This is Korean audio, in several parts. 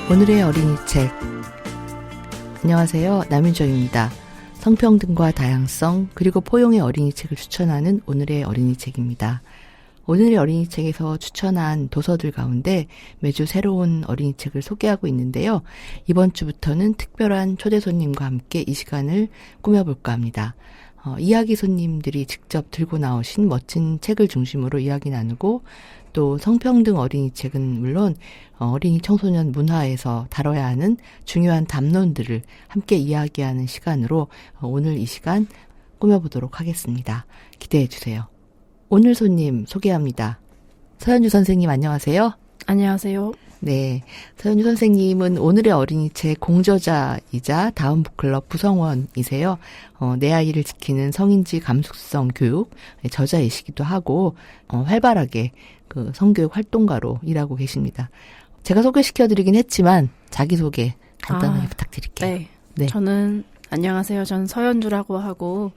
오늘의 어린이 책. 안녕하세요. 남윤정입니다. 성평등과 다양성 그리고 포용의 어린이 책을 추천하는 오늘의 어린이 책입니다. 오늘의 어린이 책에서 추천한 도서들 가운데 매주 새로운 어린이 책을 소개하고 있는데요. 이번 주부터는 특별한 초대 손님과 함께 이 시간을 꾸며볼까 합니다. 이야기 손님들이 직접 들고 나오신 멋진 책을 중심으로 이야기 나누고 또 성평등 어린이 책은 물론 어린이 청소년 문화에서 다뤄야 하는 중요한 담론들을 함께 이야기하는 시간으로 오늘 이 시간 꾸며보도록 하겠습니다. 기대해 주세요. 오늘 손님 소개합니다. 서현주 선생님 안녕하세요. 안녕하세요. 네, 서현주 선생님은 오늘의 어린이 책 공저자이자 다운북클럽 구성원이세요. 내 아이를 지키는 성인지 감수성 교육 저자이시기도 하고 활발하게 그 성교육 활동가로 일하고 계십니다. 제가 소개시켜드리긴 했지만 자기소개 간단하게 부탁드릴게요. 네. 저는 안녕하세요. 전 서현주라고 하고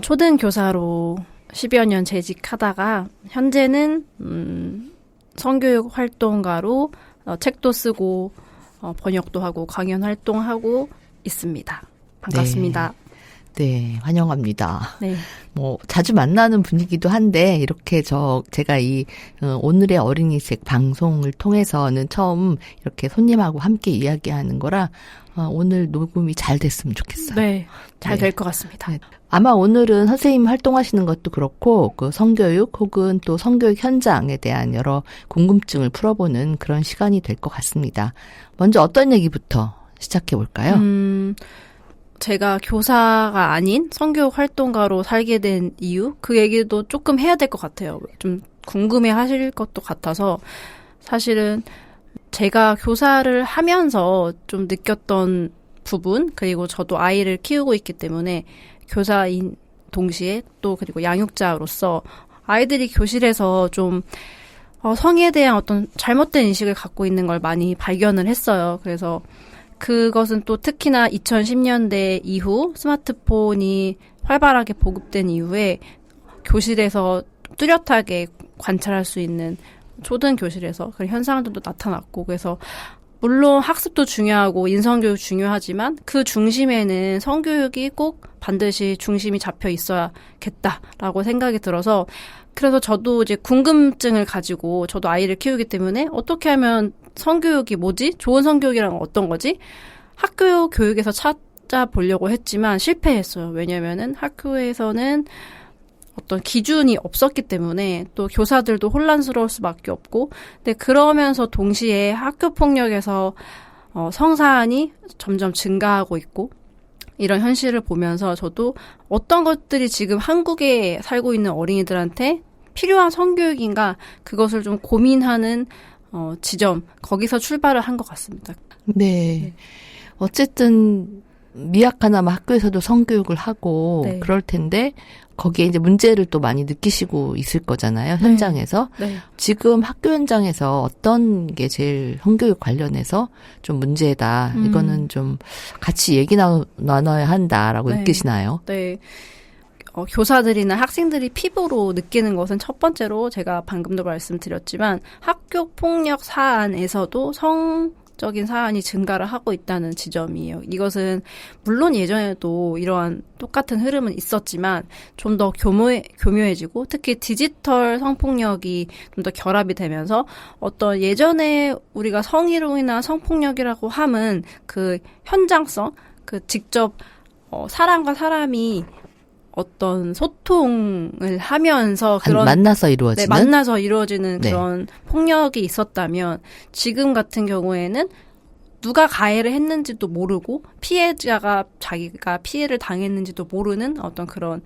초등교사로 10여 년 재직하다가 현재는 성교육 활동가로 책도 쓰고 번역도 하고 강연 활동하고 있습니다. 반갑습니다. 네, 환영합니다. 네. 자주 만나는 분이기도 한데, 이렇게 제가 오늘의 어린이 책 방송을 통해서는 처음 이렇게 손님하고 함께 이야기하는 거라, 오늘 녹음이 잘 됐으면 좋겠어요. 네, 잘 될 것 같습니다. 네. 아마 오늘은 선생님 활동하시는 것도 그렇고, 그 성교육 혹은 또 성교육 현장에 대한 여러 궁금증을 풀어보는 그런 시간이 될 것 같습니다. 먼저 어떤 얘기부터 시작해 볼까요? 제가 교사가 아닌 성교육 활동가로 살게 된 이유? 그 얘기도 조금 해야 될 것 같아요. 좀 궁금해 하실 것도 같아서 사실은 제가 교사를 하면서 좀 느꼈던 부분, 그리고 저도 아이를 키우고 있기 때문에 교사인 동시에 또 그리고 양육자로서 아이들이 교실에서 좀 성에 대한 어떤 잘못된 인식을 갖고 있는 걸 많이 발견을 했어요. 그래서 그것은 또 특히나 2010년대 이후 스마트폰이 활발하게 보급된 이후에 교실에서 뚜렷하게 관찰할 수 있는 초등교실에서 그런 현상들도 나타났고, 그래서 물론 학습도 중요하고 인성교육 중요하지만 그 중심에는 성교육이 꼭 반드시 중심이 잡혀 있어야겠다라고 생각이 들어서, 그래서 저도 이제 궁금증을 가지고 저도 아이를 키우기 때문에 어떻게 하면 성교육이 뭐지? 좋은 성교육이란 어떤 거지? 학교 교육에서 찾아보려고 했지만 실패했어요. 왜냐면은 학교에서는 어떤 기준이 없었기 때문에 또 교사들도 혼란스러울 수밖에 없고, 근데 그러면서 동시에 학교 폭력에서 성사안이 점점 증가하고 있고, 이런 현실을 보면서 저도 어떤 것들이 지금 한국에 살고 있는 어린이들한테 필요한 성교육인가, 그것을 좀 고민하는 지점, 거기서 출발을 한 것 같습니다. 네. 어쨌든 미약하나마 학교에서도 성교육을 하고 네. 그럴 텐데 거기에 이제 문제를 또 많이 느끼시고 있을 거잖아요. 현장에서. 네. 지금 학교 현장에서 어떤 게 제일 성교육 관련해서 좀 문제다. 이거는 좀 같이 얘기 나눠야 한다라고 네. 느끼시나요? 네. 교사들이나 학생들이 피부로 느끼는 것은 첫 번째로 제가 방금도 말씀드렸지만 학교 폭력 사안에서도 성적인 사안이 증가를 하고 있다는 지점이에요. 이것은 물론 예전에도 이러한 똑같은 흐름은 있었지만 좀 더 교묘해지고, 특히 디지털 성폭력이 좀 더 결합이 되면서 어떤 예전에 우리가 성희롱 인한 성폭력이라고 함은 그 현장성, 그 직접 사람과 사람이 어떤 소통을 하면서 그런 만나서 이루어지는? 네, 만나서 이루어지는 네. 그런 폭력이 있었다면, 지금 같은 경우에는 누가 가해를 했는지도 모르고 피해자가 자기가 피해를 당했는지도 모르는 어떤 그런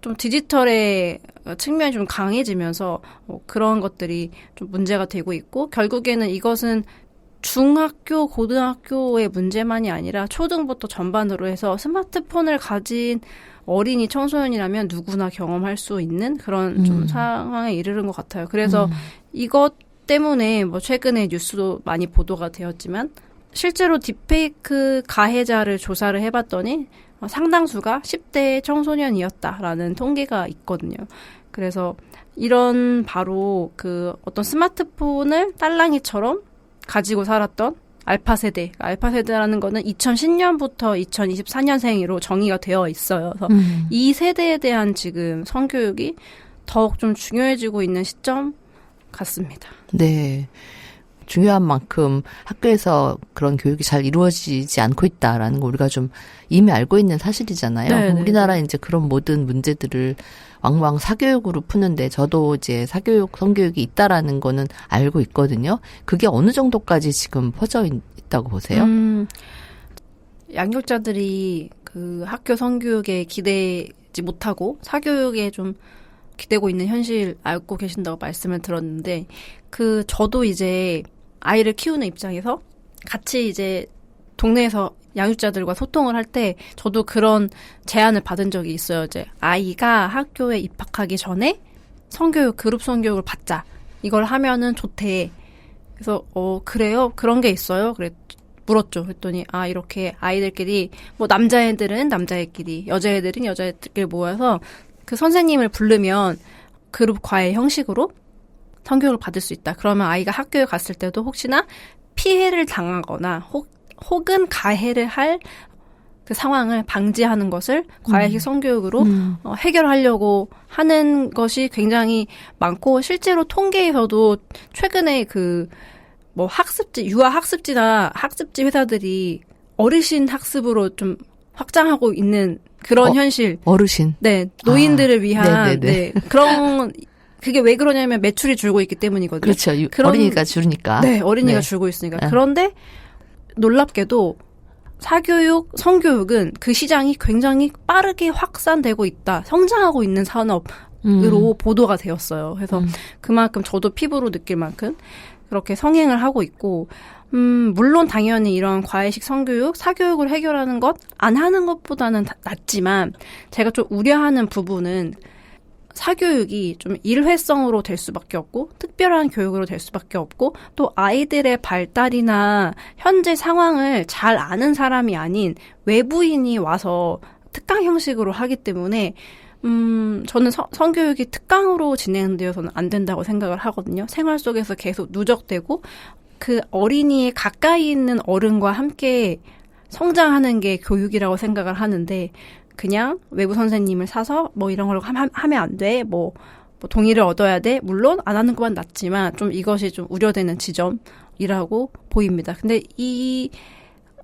좀 디지털의 측면이 좀 강해지면서 그런 것들이 좀 문제가 되고 있고, 결국에는 이것은 중학교, 고등학교의 문제만이 아니라 초등부터 전반으로 해서 스마트폰을 가진 어린이 청소년이라면 누구나 경험할 수 있는 그런 좀 상황에 이르는 것 같아요. 그래서 이것 때문에 최근에 뉴스도 많이 보도가 되었지만 실제로 딥페이크 가해자를 조사를 해봤더니 상당수가 10대 청소년이었다라는 통계가 있거든요. 그래서 이런 바로 그 어떤 스마트폰을 딸랑이처럼 가지고 살았던 알파 세대. 알파 세대라는 거는 2010년부터 2024년생으로 정의가 되어 있어요. 그래서 이 세대에 대한 지금 성교육이 더욱 좀 중요해지고 있는 시점 같습니다. 네. 중요한 만큼 학교에서 그런 교육이 잘 이루어지지 않고 있다라는 거 우리가 좀 이미 알고 있는 사실이잖아요. 네네. 우리나라 이제 그런 모든 문제들을 왕왕 사교육으로 푸는데 저도 이제 사교육, 성교육이 있다라는 거는 알고 있거든요. 그게 어느 정도까지 지금 퍼져 있다고 보세요? 양육자들이 그 학교 성교육에 기대지 못하고 사교육에 좀 기대고 있는 현실 알고 계신다고 말씀을 들었는데 저도 이제 아이를 키우는 입장에서 같이 이제 동네에서 양육자들과 소통을 할 때 저도 그런 제안을 받은 적이 있어요. 이제 아이가 학교에 입학하기 전에 성교육, 그룹 성교육을 받자. 이걸 하면은 좋대. 그래서 그래요? 그런 게 있어요? 물었죠. 그랬더니 이렇게 아이들끼리 뭐 남자애들은 남자애끼리, 여자애들은 여자애들끼리 모여서 그 선생님을 부르면 그룹 과외 형식으로 성교육을 받을 수 있다. 그러면 아이가 학교에 갔을 때도 혹시나 피해를 당하거나 혹은 가해를 할 그 상황을 방지하는 것을 과외식 성교육으로 해결하려고 하는 것이 굉장히 많고 실제로 통계에서도 최근에 뭐 유아 학습지나 학습지 회사들이 어르신 학습으로 좀 확장하고 있는 그런 현실. 어르신. 네. 노인들을 위한. 네네네. 네. 그게 왜 그러냐면 매출이 줄고 있기 때문이거든요. 그렇죠. 어린이가 줄으니까. 네. 어린이가 네. 줄고 있으니까. 그런데 놀랍게도 사교육, 성교육은 그 시장이 굉장히 빠르게 확산되고 있다. 성장하고 있는 산업으로 보도가 되었어요. 그래서 그만큼 저도 피부로 느낄 만큼 그렇게 성행을 하고 있고 물론 당연히 이런 과외식 성교육, 사교육을 해결하는 것, 안 하는 것보다는 낫지만 제가 좀 우려하는 부분은 사교육이 좀 일회성으로 될 수밖에 없고 특별한 교육으로 될 수밖에 없고 또 아이들의 발달이나 현재 상황을 잘 아는 사람이 아닌 외부인이 와서 특강 형식으로 하기 때문에 저는 성교육이 특강으로 진행되어서는 안 된다고 생각을 하거든요. 생활 속에서 계속 누적되고 그 어린이의 가까이 있는 어른과 함께 성장하는 게 교육이라고 생각을 하는데 그냥 외부 선생님을 사서 뭐 이런 걸 하면 안 돼. 뭐 동의를 얻어야 돼. 물론 안 하는 것만 낫지만 좀 이것이 좀 우려되는 지점이라고 보입니다. 근데 이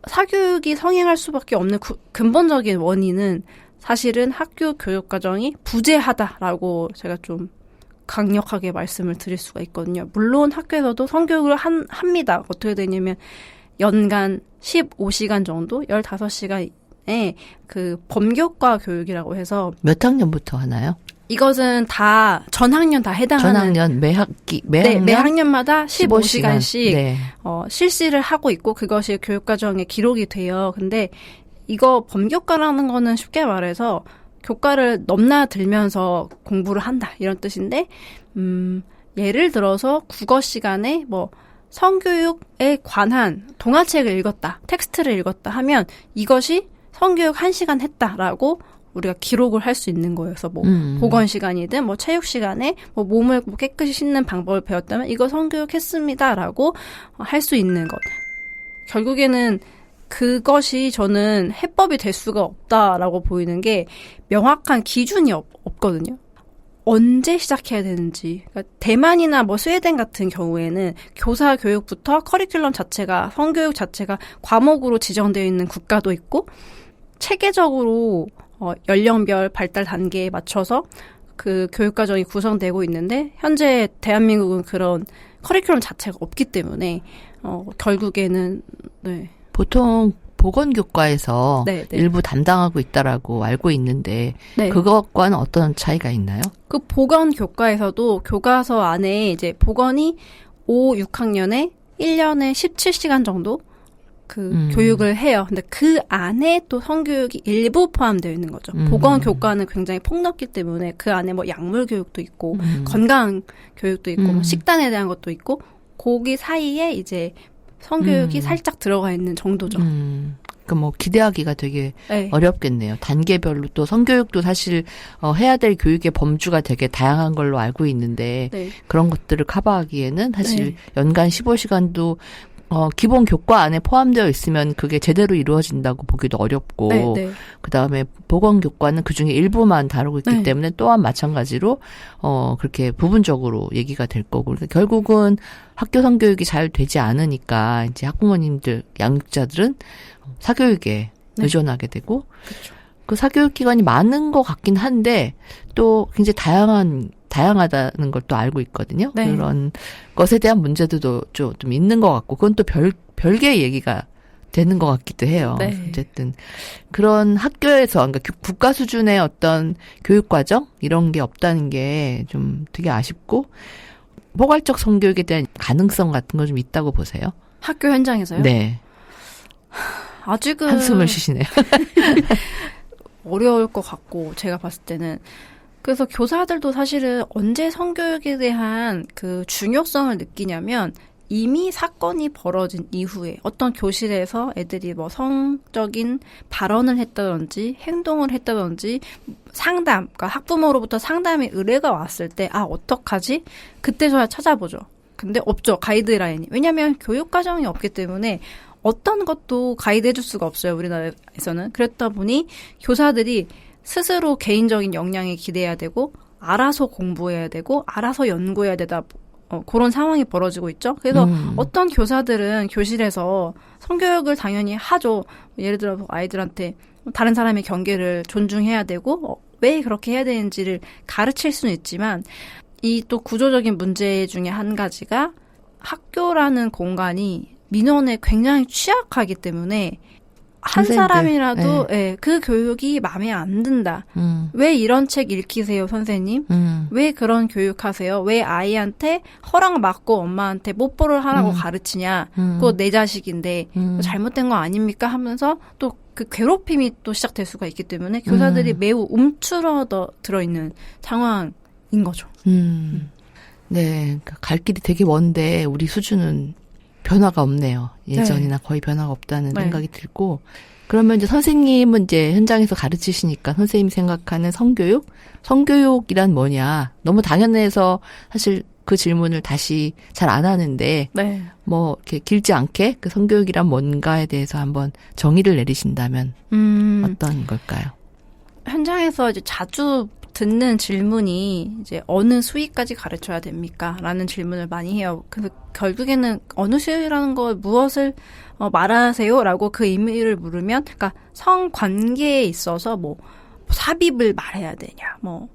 사교육이 성행할 수밖에 없는 근본적인 원인은 사실은 학교 교육 과정이 부재하다라고 제가 좀 강력하게 말씀을 드릴 수가 있거든요. 물론 학교에서도 성교육을 합니다. 어떻게 되냐면 연간 15시간 정도, 15시간에 그 범교과 교육이라고 해서 몇 학년부터 하나요? 이것은 다 전학년 다 해당하는 전학년 매 학년마다 15시간씩 네. 실시를 하고 있고 그것이 교육 과정에 기록이 돼요. 근데 이거 범교과라는 거는 쉽게 말해서 교과를 넘나들면서 공부를 한다 이런 뜻인데 예를 들어서 국어 시간에 뭐 성교육에 관한 동화책을 읽었다, 텍스트를 읽었다 하면 이것이 성교육 1시간 했다라고 우리가 기록을 할 수 있는 거예요. 그래서 뭐 보건 시간이든 뭐 체육 시간에 뭐 몸을 깨끗이 씻는 방법을 배웠다면 이거 성교육 했습니다라고 할 수 있는 것. 결국에는 그것이 저는 해법이 될 수가 없다라고 보이는 게 명확한 기준이 없거든요. 언제 시작해야 되는지. 그러니까 대만이나 뭐 스웨덴 같은 경우에는 교사 교육부터 커리큘럼 자체가 성교육 자체가 과목으로 지정되어 있는 국가도 있고 체계적으로 연령별 발달 단계에 맞춰서 그 교육 과정이 구성되고 있는데 현재 대한민국은 그런 커리큘럼 자체가 없기 때문에 결국에는 네. 보통 보건교과에서 네. 일부 담당하고 있다라고 알고 있는데 네. 그것과는 어떤 차이가 있나요? 그 보건교과에서도 교과서 안에 이제 보건이 5, 6학년에 1년에 17시간 정도 그 교육을 해요. 근데 그 안에 또 성교육이 일부 포함되어 있는 거죠. 보건교과는 굉장히 폭넓기 때문에 그 안에 뭐 약물 교육도 있고 건강 교육도 있고 뭐 식단에 대한 것도 있고 거기 사이에 이제 성교육이 살짝 들어가 있는 정도죠. 뭐 기대하기가 되게 네. 어렵겠네요. 단계별로 또 성교육도 사실 해야 될 교육의 범주가 되게 다양한 걸로 알고 있는데 네. 그런 것들을 커버하기에는 사실 네. 연간 15시간도 기본 교과 안에 포함되어 있으면 그게 제대로 이루어진다고 보기도 어렵고 네, 네. 그다음에 보건교과는 그중에 일부만 다루고 있기 네. 때문에 또한 마찬가지로 그렇게 부분적으로 얘기가 될 거고 그러니까 결국은 학교 성교육이 잘 되지 않으니까 이제 학부모님들 양육자들은 사교육에 네. 의존하게 되고 그쵸. 그 사교육 기관이 많은 것 같긴 한데 또 굉장히 다양하다는 걸 또 알고 있거든요. 네. 그런 것에 대한 문제도 좀 있는 것 같고 그건 또 별개의 얘기가 되는 것 같기도 해요. 네. 어쨌든 그런 학교에서 그러니까 국가 수준의 어떤 교육 과정 이런 게 없다는 게 좀 되게 아쉽고 포괄적 성교육에 대한 가능성 같은 거 좀 있다고 보세요. 학교 현장에서요? 네. 아직은 한숨을 쉬시네요. 어려울 것 같고 제가 봤을 때는 그래서 교사들도 사실은 언제 성교육에 대한 그 중요성을 느끼냐면 이미 사건이 벌어진 이후에 어떤 교실에서 애들이 뭐 성적인 발언을 했다든지 행동을 했다든지 상담, 그러니까 학부모로부터 상담의 의뢰가 왔을 때 어떡하지? 그때서야 찾아보죠. 근데 없죠. 가이드라인이. 왜냐하면 교육과정이 없기 때문에 어떤 것도 가이드 해줄 수가 없어요. 우리나라에서는. 그랬다 보니 교사들이 스스로 개인적인 역량에 기대해야 되고 알아서 공부해야 되고 알아서 연구해야 되다 그런 상황이 벌어지고 있죠. 그래서 어떤 교사들은 교실에서 성교육을 당연히 하죠. 예를 들어 아이들한테 다른 사람의 경계를 존중해야 되고 왜 그렇게 해야 되는지를 가르칠 수는 있지만 이 또 구조적인 문제 중에 한 가지가 학교라는 공간이 민원에 굉장히 취약하기 때문에 한 선생님들, 사람이라도 그 교육이 마음에 안 든다. 왜 이런 책 읽히세요, 선생님? 왜 그런 교육하세요? 왜 아이한테 허락 받고 엄마한테 뽀뽀를 하라고 가르치냐? 그거 내 자식인데 잘못된 거 아닙니까? 하면서 또 그 괴롭힘이 또 시작될 수가 있기 때문에 교사들이 매우 움츠러들어 있는 상황인 거죠. 네, 갈 길이 되게 먼데 우리 수준은 변화가 없네요. 예전이나 거의 변화가 없다는 생각이 들고 그러면 이제 선생님은 이제 현장에서 가르치시니까 선생님이 생각하는 성교육이란 뭐냐 너무 당연해서 사실 그 질문을 다시 잘 안 하는데 뭐 이렇게 길지 않게 그 성교육이란 뭔가에 대해서 한번 정의를 내리신다면 어떤 걸까요? 현장에서 이제 자주 듣는 질문이 이제 어느 수위까지 가르쳐야 됩니까? 라는 질문을 많이 해요. 그래서 결국에는 어느 수위라는 거 무엇을 말하세요? 라고 그 의미를 물으면 그러니까 성관계에 있어서 뭐 삽입을 말해야 되냐 뭐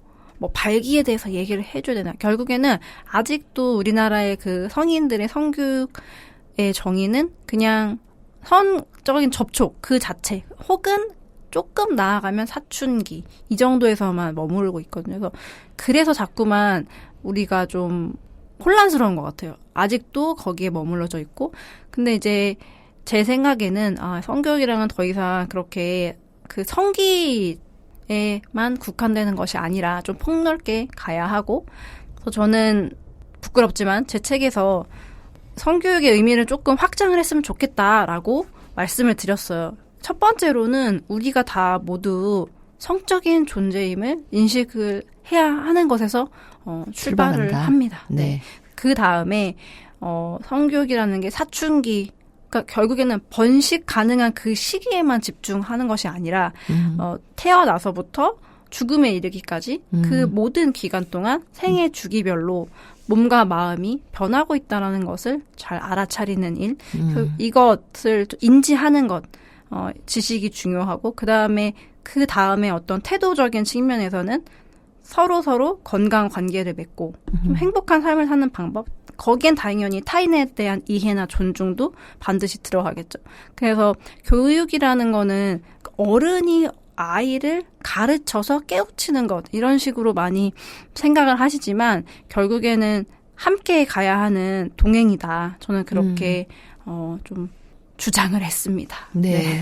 발기에 대해서 얘기를 해줘야 되나 결국에는 아직도 우리나라의 그 성인들의 성교육의 정의는 그냥 성적인 접촉 그 자체 혹은 조금 나아가면 사춘기 이 정도에서만 머무르고 있거든요. 그래서 자꾸만 우리가 좀 혼란스러운 것 같아요. 아직도 거기에 머물러져 있고 근데 이제 제 생각에는 성교육이랑은 더 이상 그렇게 그 성기에만 국한되는 것이 아니라 좀 폭넓게 가야 하고 그래서 저는 부끄럽지만 제 책에서 성교육의 의미를 조금 확장을 했으면 좋겠다라고 말씀을 드렸어요. 첫 번째로는 우리가 다 모두 성적인 존재임을 인식을 해야 하는 것에서 출발을 출발한다. 합니다. 네. 그 다음에 성교육이라는 게 사춘기 그러니까 결국에는 번식 가능한 그 시기에만 집중하는 것이 아니라 태어나서부터 죽음에 이르기까지 그 모든 기간 동안 생애 주기별로 몸과 마음이 변하고 있다는 것을 잘 알아차리는 일 이것을 인지하는 것 지식이 중요하고 그 다음에 어떤 태도적인 측면에서는 서로 건강 관계를 맺고 좀 행복한 삶을 사는 방법 거기엔 당연히 타인에 대한 이해나 존중도 반드시 들어가겠죠. 그래서 교육이라는 거는 어른이 아이를 가르쳐서 깨우치는 것 이런 식으로 많이 생각을 하시지만 결국에는 함께 가야 하는 동행이다. 저는 그렇게 좀 주장을 했습니다. 네.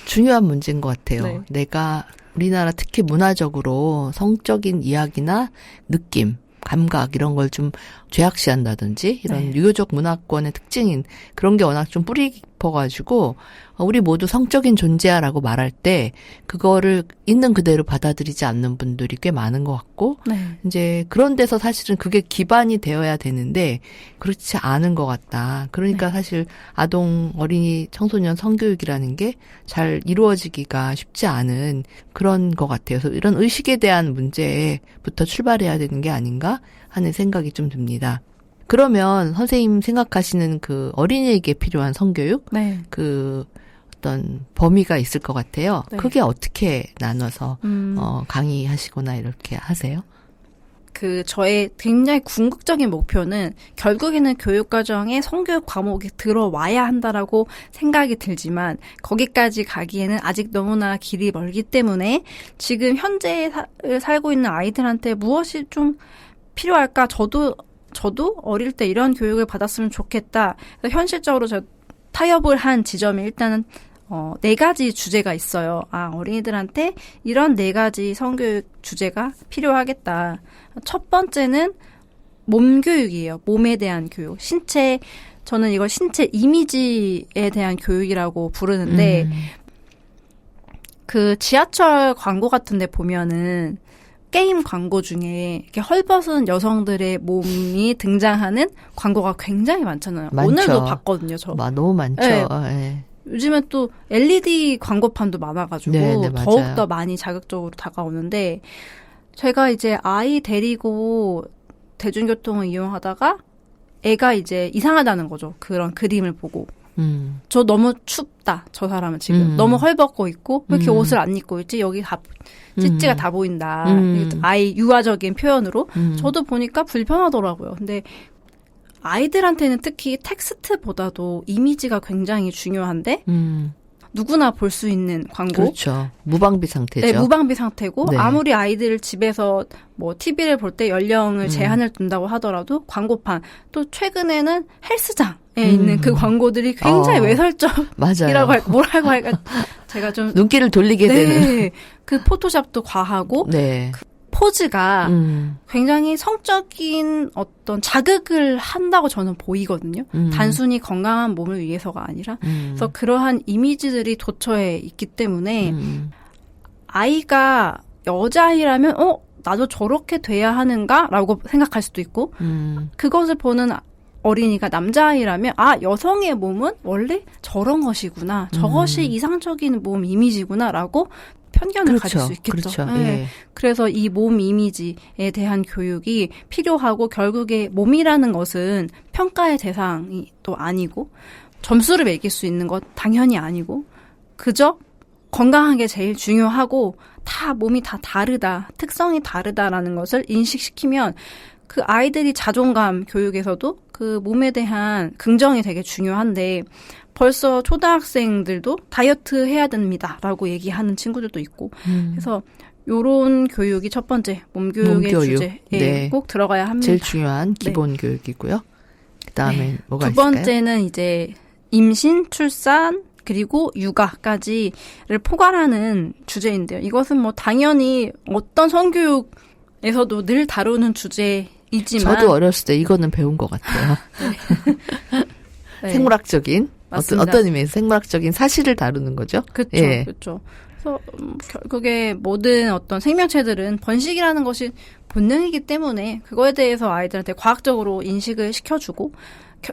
중요한 문제인 것 같아요. 네. 내가 우리나라 특히 문화적으로 성적인 이야기나 느낌, 감각 이런 걸 좀 죄악시한다든지 이런 유교적 문화권의 특징인 그런 게 워낙 좀 뿌리 싶어가지고 우리 모두 성적인 존재야라고 말할 때 그거를 있는 그대로 받아들이지 않는 분들이 꽤 많은 것 같고 네. 이제 그런 데서 사실은 그게 기반이 되어야 되는데 그렇지 않은 것 같다. 그러니까 네. 사실 아동, 어린이, 청소년 성교육이라는 게 잘 이루어지기가 쉽지 않은 그런 것 같아요. 그래서 이런 의식에 대한 문제부터 출발해야 되는 게 아닌가 하는 생각이 좀 듭니다. 그러면 선생님 생각하시는 그 어린이에게 필요한 성교육, 네. 그 어떤 범위가 있을 것 같아요. 네. 그게 어떻게 나눠서 강의하시거나 이렇게 하세요? 저의 굉장히 궁극적인 목표는 결국에는 교육과정에 성교육 과목이 들어와야 한다라고 생각이 들지만 거기까지 가기에는 아직 너무나 길이 멀기 때문에 지금 현재 살고 있는 아이들한테 무엇이 좀 필요할까? 저도 어릴 때 이런 교육을 받았으면 좋겠다. 그래서 현실적으로 저 타협을 한 지점이 일단은 4가지 주제가 있어요. 어린이들한테 이런 4가지 성교육 주제가 필요하겠다. 첫 번째는 몸 교육이에요. 몸에 대한 교육. 저는 이걸 신체 이미지에 대한 교육이라고 부르는데, 그 지하철 광고 같은 데 보면은 게임 광고 중에 이렇게 헐벗은 여성들의 몸이 등장하는 광고가 굉장히 많잖아요. 많죠. 오늘도 봤거든요, 저. 너무 많죠. 네. 네. 요즘엔 또 LED 광고판도 많아가지고 네, 더욱더 많이 자극적으로 다가오는데 제가 이제 아이 데리고 대중교통을 이용하다가 애가 이제 이상하다는 거죠. 그런 그림을 보고. 저 너무 춥다. 저 사람은 지금. 너무 헐벗고 있고 왜 이렇게 옷을 안 입고 있지? 여기 다 찌찌가 다 보인다. 아이 유아적인 표현으로. 저도 보니까 불편하더라고요. 근데 아이들한테는 특히 텍스트보다도 이미지가 굉장히 중요한데 누구나 볼 수 있는 광고. 그렇죠. 무방비 상태죠. 네, 무방비 상태고 네. 아무리 아이들 집에서 뭐 TV를 볼 때 연령을 제한을 둔다고 하더라도 광고판 또 최근에는 헬스장에 있는 그 광고들이 굉장히 외설적이라고 뭐라고 할까 제가 좀 눈길을 돌리게 되는 그 포토샵도 과하고 네. 그 포즈가 굉장히 성적인 어떤 자극을 한다고 저는 보이거든요. 단순히 건강한 몸을 위해서가 아니라. 그래서 그러한 이미지들이 도처에 있기 때문에 아이가 여자아이라면 나도 저렇게 돼야 하는가라고 생각할 수도 있고 그것을 보는 어린이가 남자아이라면 여성의 몸은 원래 저런 것이구나. 저것이 이상적인 몸 이미지구나라고 편견을 가질 수 있겠죠. 그렇죠. 네. 예. 그래서 이 몸 이미지에 대한 교육이 필요하고 결국에 몸이라는 것은 평가의 대상이 또 아니고 점수를 매길 수 있는 것 당연히 아니고 그저 건강한 게 제일 중요하고 다 몸이 다 다르다. 특성이 다르다라는 것을 인식시키면 그 아이들이 자존감 교육에서도 그 몸에 대한 긍정이 되게 중요한데 벌써 초등학생들도 다이어트 해야 됩니다라고 얘기하는 친구들도 있고 그래서 요런 교육이 첫 번째 몸교육의 주제에 네. 꼭 들어가야 합니다. 제일 중요한 기본 교육이고요. 그다음에 뭐가 두 있을까요? 번째는 이제 임신, 출산 그리고 육아까지를 포괄하는 주제인데요. 이것은 뭐 당연히 어떤 성교육에서도 늘 다루는 주제이지만 저도 어렸을 때 이거는 배운 것 같아요. 네. 생물학적인 맞습니다. 어떤 의미에서 생물학적인 사실을 다루는 거죠. 그렇죠. 예. 그렇죠. 그래서 결국에 모든 어떤 생명체들은 번식이라는 것이 본능이기 때문에 그거에 대해서 아이들한테 과학적으로 인식을 시켜주고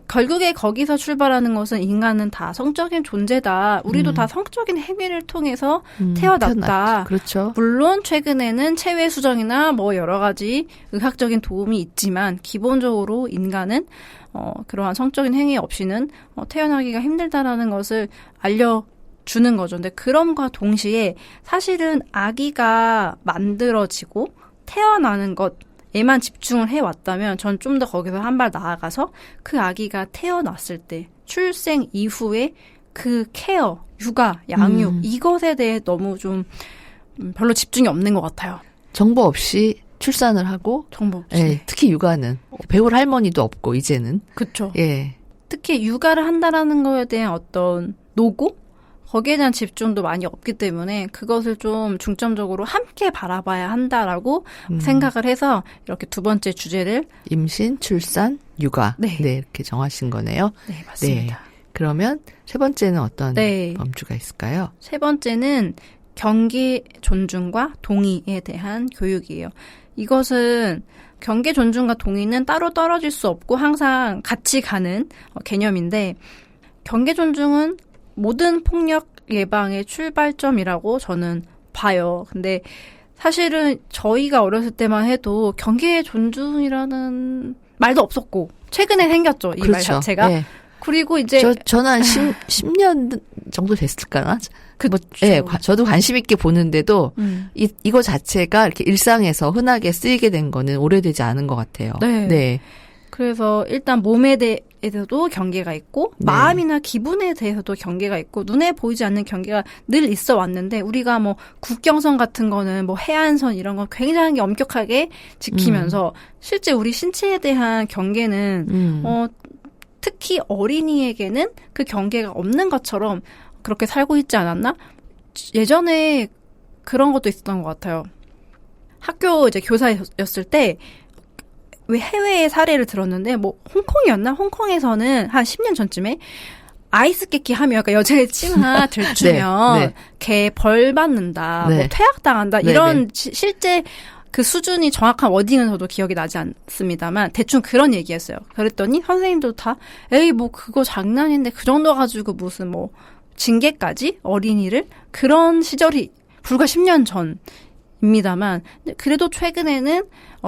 결국에 거기서 출발하는 것은 인간은 다 성적인 존재다. 우리도 다 성적인 행위를 통해서 태어났다. 그렇죠. 물론 최근에는 체외 수정이나 뭐 여러 가지 의학적인 도움이 있지만 기본적으로 인간은 그러한 성적인 행위 없이는 태어나기가 힘들다라는 것을 알려주는 거죠. 근데 그럼과 동시에 사실은 아기가 만들어지고 태어나는 것에만 집중을 해왔다면 전 좀 더 거기서 한 발 나아가서 그 아기가 태어났을 때 출생 이후에 그 케어, 육아, 양육 이것에 대해 너무 좀 별로 집중이 없는 것 같아요. 정보 없이 출산을 하고 정보 없이. 예, 특히 육아는 배울 할머니도 없고 이제는 그렇죠. 예. 특히 육아를 한다라는 거에 대한 어떤 노고? 거기에 대한 집중도 많이 없기 때문에 그것을 좀 중점적으로 함께 바라봐야 한다라고 생각을 해서 이렇게 두 번째 주제를 임신, 출산, 육아 네. 이렇게 정하신 거네요. 네, 맞습니다. 그러면 세 번째는 어떤 네. 범주가 있을까요? 세 번째는 경계 존중과 동의에 대한 교육이에요. 이것은 경계 존중과 동의는 따로 떨어질 수 없고 항상 같이 가는 개념인데 경계 존중은 모든 폭력 예방의 출발점이라고 저는 봐요. 근데 사실은 저희가 어렸을 때만 해도 경계 존중이라는 말도 없었고 최근에 생겼죠. 이 말 그렇죠. 자체가. 네. 그리고 이제 저는 한 10년 정도 됐을까나? 그렇죠. 네, 저도 관심 있게 보는데도 이거 자체가 이렇게 일상에서 흔하게 쓰이게 된 거는 오래되지 않은 것 같아요. 네. 네. 그래서 일단 몸에 대해서도 경계가 있고 네. 마음이나 기분에 대해서도 경계가 있고 눈에 보이지 않는 경계가 늘 있어 왔는데 우리가 뭐 국경선 같은 거는 뭐 해안선 이런 거 굉장히 엄격하게 지키면서 실제 우리 신체에 대한 경계는 특히 어린이에게는 그 경계가 없는 것처럼 그렇게 살고 있지 않았나? 예전에 그런 것도 있었던 것 같아요. 학교 이제 교사였을 때 왜 해외의 사례를 들었는데 뭐 홍콩이었나? 홍콩에서는 한 10년 전쯤에 아이스 깨끼 하면 그러니까 여자의 치마 들추면 네, 네. 걔 벌 받는다, 네. 뭐 퇴학당한다 네, 이런 네. 실제 그 수준이 정확한 워딩은 저도 기억이 나지 않습니다만 대충 그런 얘기였어요. 그랬더니 선생님도 다 에이 뭐 그거 장난인데 그 정도 가지고 무슨 뭐 징계까지 어린이를 그런 시절이 불과 10년 전입니다만 그래도 최근에는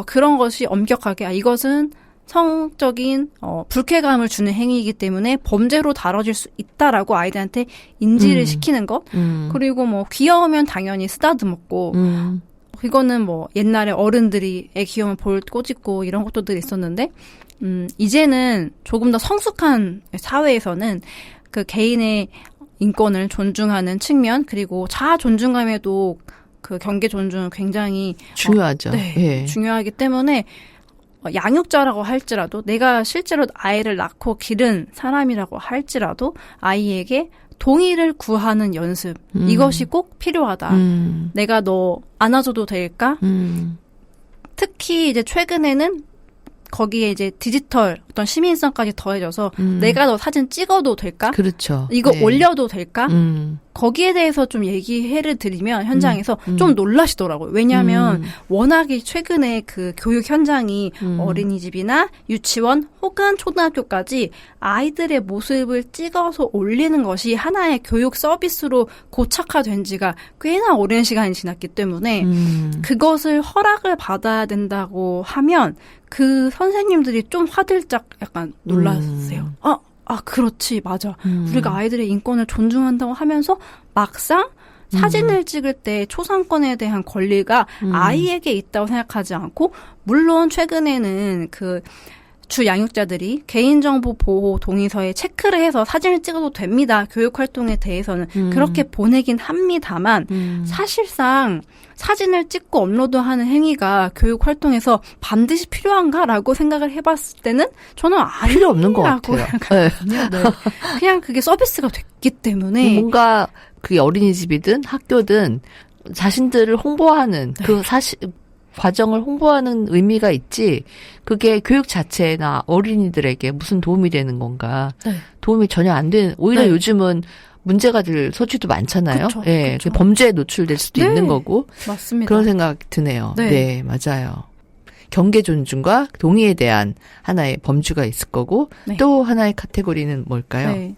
그런 것이 엄격하게 이것은 성적인 불쾌감을 주는 행위이기 때문에 범죄로 다뤄질 수 있다라고 아이들한테 인지를 시키는 것 그리고 뭐 귀여우면 당연히 쓰다듬었고 이거는 뭐 옛날에 어른들이 애 귀여우면 볼 꼬집고 이런 것도 늘 있었는데 이제는 조금 더 성숙한 사회에서는 그 개인의 인권을 존중하는 측면 그리고 자아 존중감에도 그 경계 존중은 굉장히 중요하죠. 네, 예. 중요하기 때문에 양육자라고 할지라도 내가 실제로 아이를 낳고 기른 사람이라고 할지라도 아이에게 동의를 구하는 연습 이것이 꼭 필요하다. 내가 너 안아줘도 될까? 특히 이제 최근에는 거기에 이제 디지털 어떤 시민성까지 더해져서 내가 너 사진 찍어도 될까? 그렇죠. 이거 네. 올려도 될까? 거기에 대해서 좀 얘기를 드리면 현장에서 좀 놀라시더라고요. 왜냐하면 워낙에 최근에 그 교육 현장이 어린이집이나 유치원 혹은 초등학교까지 아이들의 모습을 찍어서 올리는 것이 하나의 교육 서비스로 고착화된 지가 꽤나 오랜 시간이 지났기 때문에 그것을 허락을 받아야 된다고 하면 그 선생님들이 좀 화들짝 약간 놀랐어요. 그렇지, 맞아. 우리가 아이들의 인권을 존중한다고 하면서 막상 사진을 찍을 때 초상권에 대한 권리가 아이에게 있다고 생각하지 않고, 물론 최근에는 그 주 양육자들이 개인정보 보호 동의서에 체크를 해서 사진을 찍어도 됩니다. 교육활동에 대해서는 그렇게 보내긴 합니다만 사실상 사진을 찍고 업로드하는 행위가 교육활동에서 반드시 필요한가라고 생각을 해봤을 때는 저는 필요 없는 것 같아요. 네. 네. 그냥 그게 서비스가 됐기 때문에 뭔가 그게 어린이집이든 학교든 자신들을 홍보하는 그 과정을 홍보하는 의미가 있지 그게 교육 자체나 어린이들에게 무슨 도움이 되는 건가 도움이 전혀 안 되는 오히려 요즘은 문제가 될 소지도 많잖아요. 그쵸, 예, 그쵸. 범죄에 노출될 수도 있는 거고 맞습니다. 그런 생각 드네요. 네, 맞아요. 경계 존중과 동의에 대한 하나의 범주가 있을 거고 또 하나의 카테고리는 뭘까요? 네.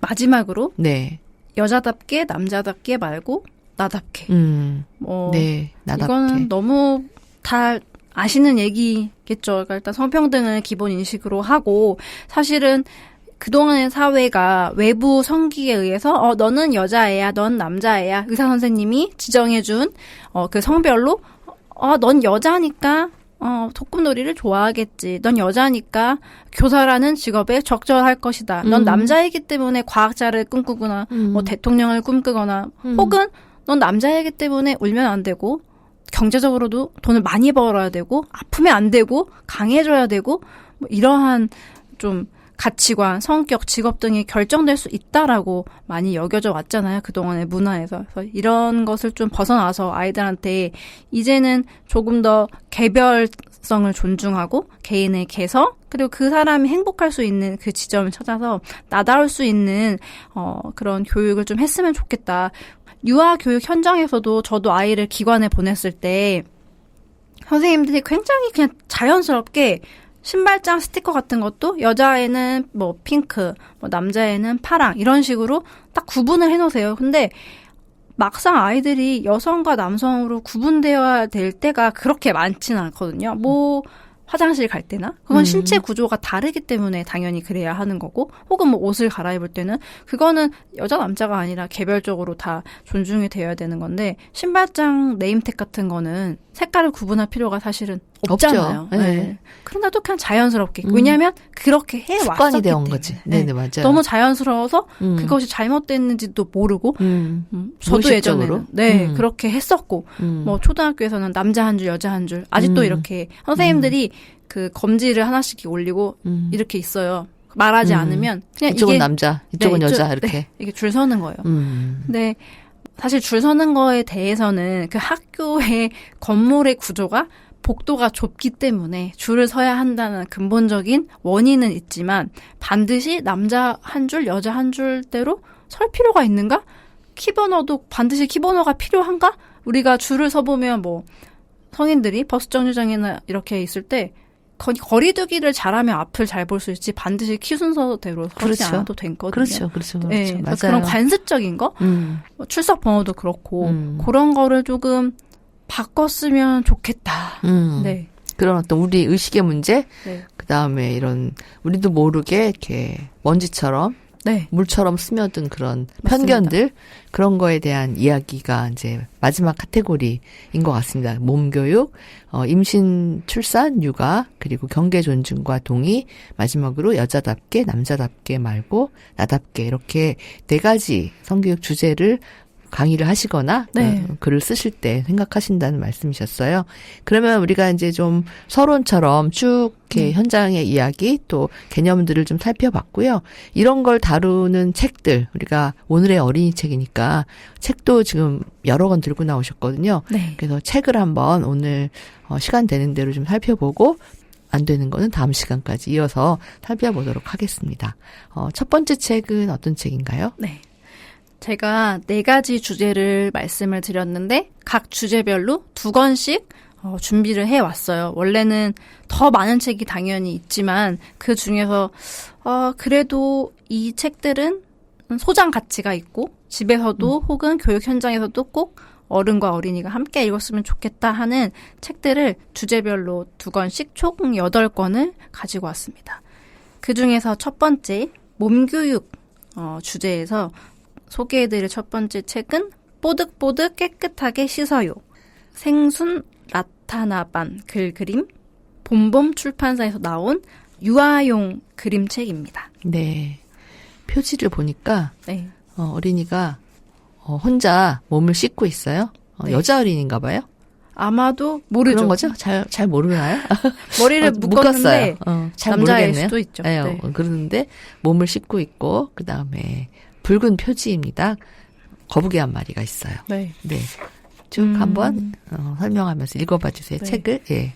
마지막으로 네. 여자답게 남자답게 말고 나답게. 네, 나답게. 이거는 너무 다 아시는 얘기겠죠. 그러니까 일단 성평등을 기본 인식으로 하고 사실은 그동안의 사회가 외부 성기에 의해서 너는 여자애야, 넌 남자애야 의사 선생님이 지정해준 그 성별로 넌 여자니까 소꿉놀이를 좋아하겠지. 넌 여자니까 교사라는 직업에 적절할 것이다. 넌 남자이기 때문에 과학자를 꿈꾸거나 뭐 대통령을 꿈꾸거나 혹은 넌 남자이기 때문에 울면 안 되고 경제적으로도 돈을 많이 벌어야 되고 아프면 안 되고 강해져야 되고 뭐 이러한 좀 가치관, 성격, 직업 등이 결정될 수 있다라고 많이 여겨져 왔잖아요. 그동안의 문화에서. 그래서 이런 것을 좀 벗어나서 아이들한테 이제는 조금 더 개별 성을 존중하고 개인의 개성 그리고 그 사람이 행복할 수 있는 그 지점을 찾아서 나다울 수 있는 그런 교육을 좀 했으면 좋겠다. 유아 교육 현장에서도 저도 아이를 기관에 보냈을 때 선생님들이 굉장히 그냥 자연스럽게 신발장 스티커 같은 것도 여자애는 뭐 핑크, 뭐 남자애는 파랑 이런 식으로 딱 구분을 해놓으세요. 근데 막상 아이들이 여성과 남성으로 구분되어야 될 때가 그렇게 많지는 않거든요. 뭐 화장실 갈 때나 그건 신체 구조가 다르기 때문에 당연히 그래야 하는 거고 혹은 뭐 옷을 갈아입을 때는 그거는 여자 남자가 아니라 개별적으로 다 존중이 되어야 되는 건데 신발장 네임택 같은 거는 색깔을 구분할 필요가 사실은 없잖아요. 없죠. 네. 네. 그런데도 그냥 자연스럽게 왜냐하면 그렇게 해왔었기 습관이 되어 온 때문에. 거지. 네네 맞아요. 너무 자연스러워서 그것이 잘못됐는지도 모르고 저도 무의식적으로? 예전에는 그렇게 했었고 뭐 초등학교에서는 남자 한 줄 여자 한 줄 아직도 이렇게 선생님들이 그 검지를 하나씩 올리고 이렇게 있어요. 말하지 않으면 그냥 이쪽은 이게 남자 이쪽은 네, 여자 이렇게 네, 이게 줄 서는 거예요. 근데 사실 줄 서는 거에 대해서는 그 학교의 건물의 구조가 복도가 좁기 때문에 줄을 서야 한다는 근본적인 원인은 있지만 반드시 남자 한 줄, 여자 한 줄대로 설 필요가 있는가? 키버너도 반드시 키버너가 필요한가? 우리가 줄을 서보면 뭐 성인들이 버스 정류장이나 이렇게 있을 때 거리두기를 잘하면 앞을 잘 볼 수 있지 반드시 키 순서대로 서지 그렇죠. 않아도 되거든요. 그렇죠. 네, 맞아요. 그런 관습적인 거, 뭐 출석 번호도 그렇고 그런 거를 조금 바꿨으면 좋겠다. 네. 그런 어떤 우리 의식의 문제, 네. 그 다음에 이런 우리도 모르게 이렇게 먼지처럼 네. 물처럼 스며든 그런 맞습니다. 편견들 그런 거에 대한 이야기가 이제 마지막 카테고리인 것 같습니다. 몸교육, 임신, 출산, 육아 그리고 경계 존중과 동의 마지막으로 여자답게 남자답게 말고 나답게 이렇게 4가지 성교육 주제를 강의를 하시거나 네. 글을 쓰실 때 생각하신다는 말씀이셨어요. 그러면 우리가 이제 좀 서론처럼 쭉 이렇게 현장의 이야기 또 개념들을 좀 살펴봤고요. 이런 걸 다루는 책들 우리가 오늘의 어린이 책이니까 책도 지금 여러 권 들고 나오셨거든요. 네. 그래서 책을 한번 오늘 시간 되는 대로 좀 살펴보고 안 되는 거는 다음 시간까지 이어서 살펴보도록 하겠습니다. 첫 번째 책은 어떤 책인가요? 네. 제가 4가지 주제를 말씀을 드렸는데 각 주제별로 2권씩 준비를 해왔어요. 원래는 더 많은 책이 당연히 있지만 그 중에서 그래도 이 책들은 소장 가치가 있고 집에서도 혹은 교육 현장에서도 꼭 어른과 어린이가 함께 읽었으면 좋겠다 하는 책들을 주제별로 2권씩 총 8권을 가지고 왔습니다. 그 중에서 첫 번째 몸교육 주제에서 소개해드릴 첫 번째 책은 뽀득뽀득 깨끗하게 씻어요. 생순 라타나반 글그림 봄봄 출판사에서 나온 유아용 그림책입니다. 네. 표지를 보니까 네. 어린이가 혼자 몸을 씻고 있어요. 네. 여자 어린이인가 봐요. 아마도 모르죠. 그런 거죠? 잘 모르나요? 머리를 묶었는데 잘 남자일 모르겠네요. 수도 있죠. 네, 네. 그러는데 몸을 씻고 있고 그다음에 붉은 표지입니다. 거북이 한 마리가 있어요. 네. 네. 쭉 한번 설명하면서 읽어봐 주세요. 네. 책을. 예.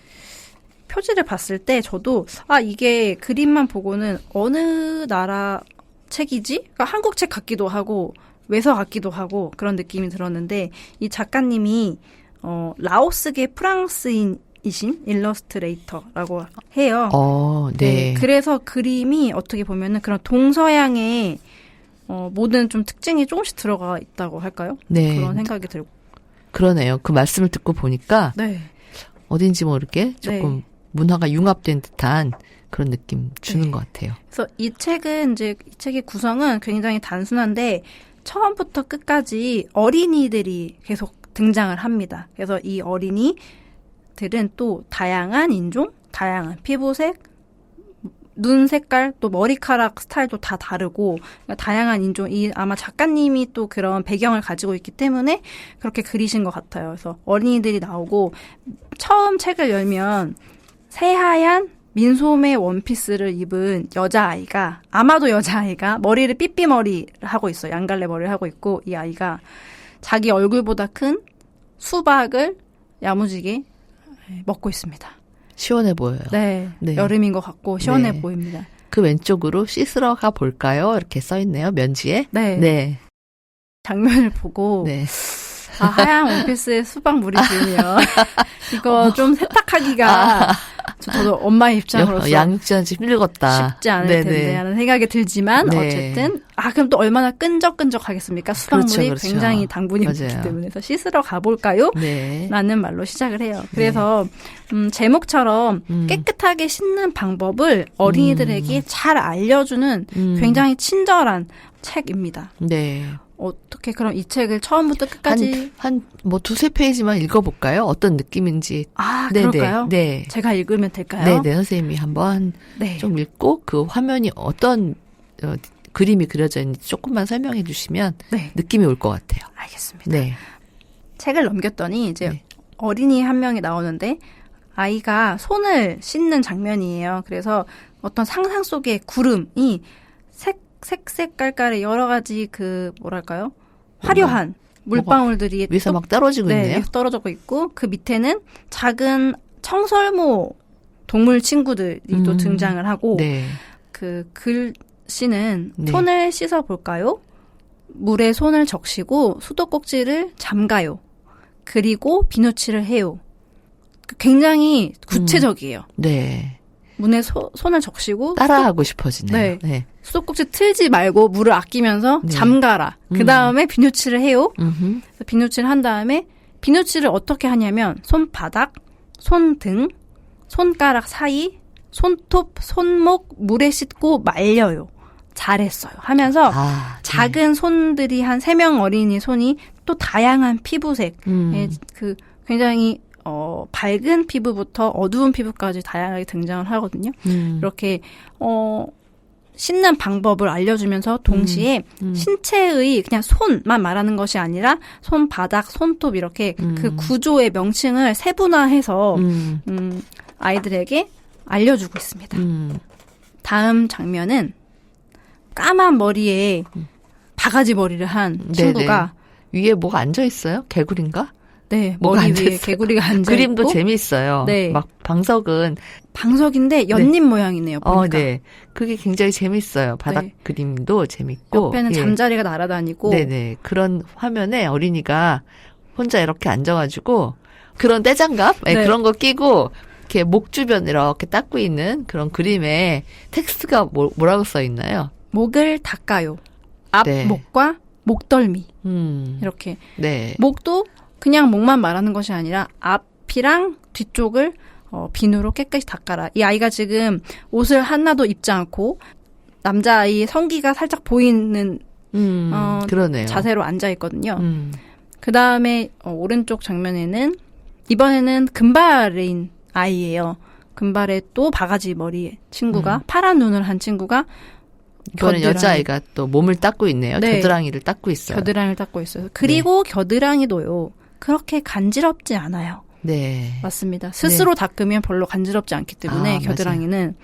표지를 봤을 때 저도 이게 그림만 보고는 어느 나라 책이지? 그러니까 한국 책 같기도 하고 외서 같기도 하고 그런 느낌이 들었는데 이 작가님이 라오스계 프랑스인이신 일러스트레이터라고 해요. 네. 그래서 그림이 어떻게 보면은 그런 동서양의 모든 좀 특징이 조금씩 들어가 있다고 할까요? 네. 그런 생각이 들고. 그러네요. 그 말씀을 듣고 보니까 네. 어딘지 모르게 조금 네. 문화가 융합된 듯한 그런 느낌 주는 네. 것 같아요. 그래서 이 책의 구성은 굉장히 단순한데 처음부터 끝까지 어린이들이 계속 등장을 합니다. 그래서 이 어린이들은 또 다양한 인종, 다양한 피부색, 눈 색깔, 또 머리카락 스타일도 다 다르고 그러니까 다양한 인종, 아마 작가님이 또 그런 배경을 가지고 있기 때문에 그렇게 그리신 것 같아요. 그래서 어린이들이 나오고 처음 책을 열면 새하얀 민소매 원피스를 입은 여자아이가 아마도 여자아이가 머리를 삐삐머리를 하고 있어요. 양갈래 머리를 하고 있고 이 아이가 자기 얼굴보다 큰 수박을 야무지게 먹고 있습니다. 시원해 보여요. 네. 네. 여름인 것 같고 시원해 네. 보입니다. 그 왼쪽으로 씻으러 가 볼까요? 이렇게 써 있네요. 면지에. 네. 네. 장면을 보고 네. 아, 하얀 원피스에 수박물이 들면 이거 좀 세탁하기가 저도 엄마의 입장으로서 양육자한테 힘들겠다. 쉽지 않을 네네. 텐데 하는 생각이 들지만 네. 어쨌든 그럼 또 얼마나 끈적끈적하겠습니까? 수박물이 그렇죠, 그렇죠. 굉장히 당분이 맞아요. 많기 때문에 그래서 씻으러 가볼까요? 네. 라는 말로 시작을 해요. 그래서 제목처럼 깨끗하게 씻는 방법을 어린이들에게 잘 알려주는 굉장히 친절한 책입니다. 네. 어떻게 그럼 이 책을 처음부터 끝까지 뭐 두세 페이지만 읽어볼까요? 어떤 느낌인지. 네네. 그럴까요? 네. 제가 읽으면 될까요? 네네. 선생님이 한번 네. 좀 읽고 그 화면이 어떤 그림이 그려져 있는지 조금만 설명해 주시면 네. 느낌이 올 것 같아요. 알겠습니다. 네. 책을 넘겼더니 이제 네. 어린이 한 명이 나오는데 아이가 손을 씻는 장면이에요. 그래서 어떤 상상 속의 구름이 색깔깔의 여러 가지 뭐랄까요? 화려한 물방울들이 위에서 막 떨어지고 네, 있네요. 위에서 떨어지고 있고 그 밑에는 작은 청설모 동물 친구들이 또 등장을 하고 네. 그 글씨는 네. 손을 씻어 볼까요? 물에 손을 적시고 수도꼭지를 잠가요. 그리고 비누칠을 해요. 굉장히 구체적이에요. 네. 문에 손을 적시고 따라하고 싶어지네요. 네. 네. 수도꼭지 틀지 말고 물을 아끼면서 네. 잠가라. 그 다음에 비누칠을 해요. 음흠. 비누칠을 한 다음에 비누칠을 어떻게 하냐면 손바닥, 손등, 손가락 사이, 손톱, 손목 물에 씻고 말려요. 잘했어요. 하면서 작은 손들이 한 3명 어린이 손이 또 다양한 피부색, 그 굉장히 밝은 피부부터 어두운 피부까지 다양하게 등장을 하거든요. 이렇게 씻는 방법을 알려주면서 동시에 신체의 그냥 손만 말하는 것이 아니라 손바닥, 손톱 이렇게 그 구조의 명칭을 세분화해서 아이들에게 알려주고 있습니다. 다음 장면은 까만 머리에 바가지 머리를 한 친구가 위에 뭐가 앉아 있어요? 개구리인가? 네, 뭐가 머리 앉아 위에 있어요? 개구리가 앉아 있고 그림도 재미있어요. 네. 막 방석인데 연잎 모양이네요. 보니까. 네. 그게 굉장히 재밌어요. 바닥 네. 그림도 재밌고 옆에는 잠자리가 날아다니고 네네. 그런 화면에 어린이가 혼자 이렇게 앉아가지고 그런 떼장갑 네. 그런 거 끼고 이렇게 목 주변 이렇게 닦고 있는 그런 그림에 텍스트가 뭐라고 써 있나요? 목을 닦아요. 앞목과 목덜미 이렇게 네. 목도 그냥 목만 말하는 것이 아니라 앞이랑 뒤쪽을 비누로 깨끗이 닦아라. 이 아이가 지금 옷을 하나도 입지 않고 남자아이의 성기가 살짝 보이는 그러네요. 자세로 앉아 있거든요. 그 다음에 오른쪽 장면에는 이번에는 금발인 아이예요. 금발에 또 바가지 머리 친구가 파란 눈을 한 친구가 이거는 여자아이가 또 몸을 닦고 있네요. 네. 겨드랑이를 닦고 있어요. 겨드랑이를 닦고 있어요. 그리고 겨드랑이도요. 그렇게 간지럽지 않아요. 네. 맞습니다. 스스로 닦으면 별로 간지럽지 않기 때문에 겨드랑이는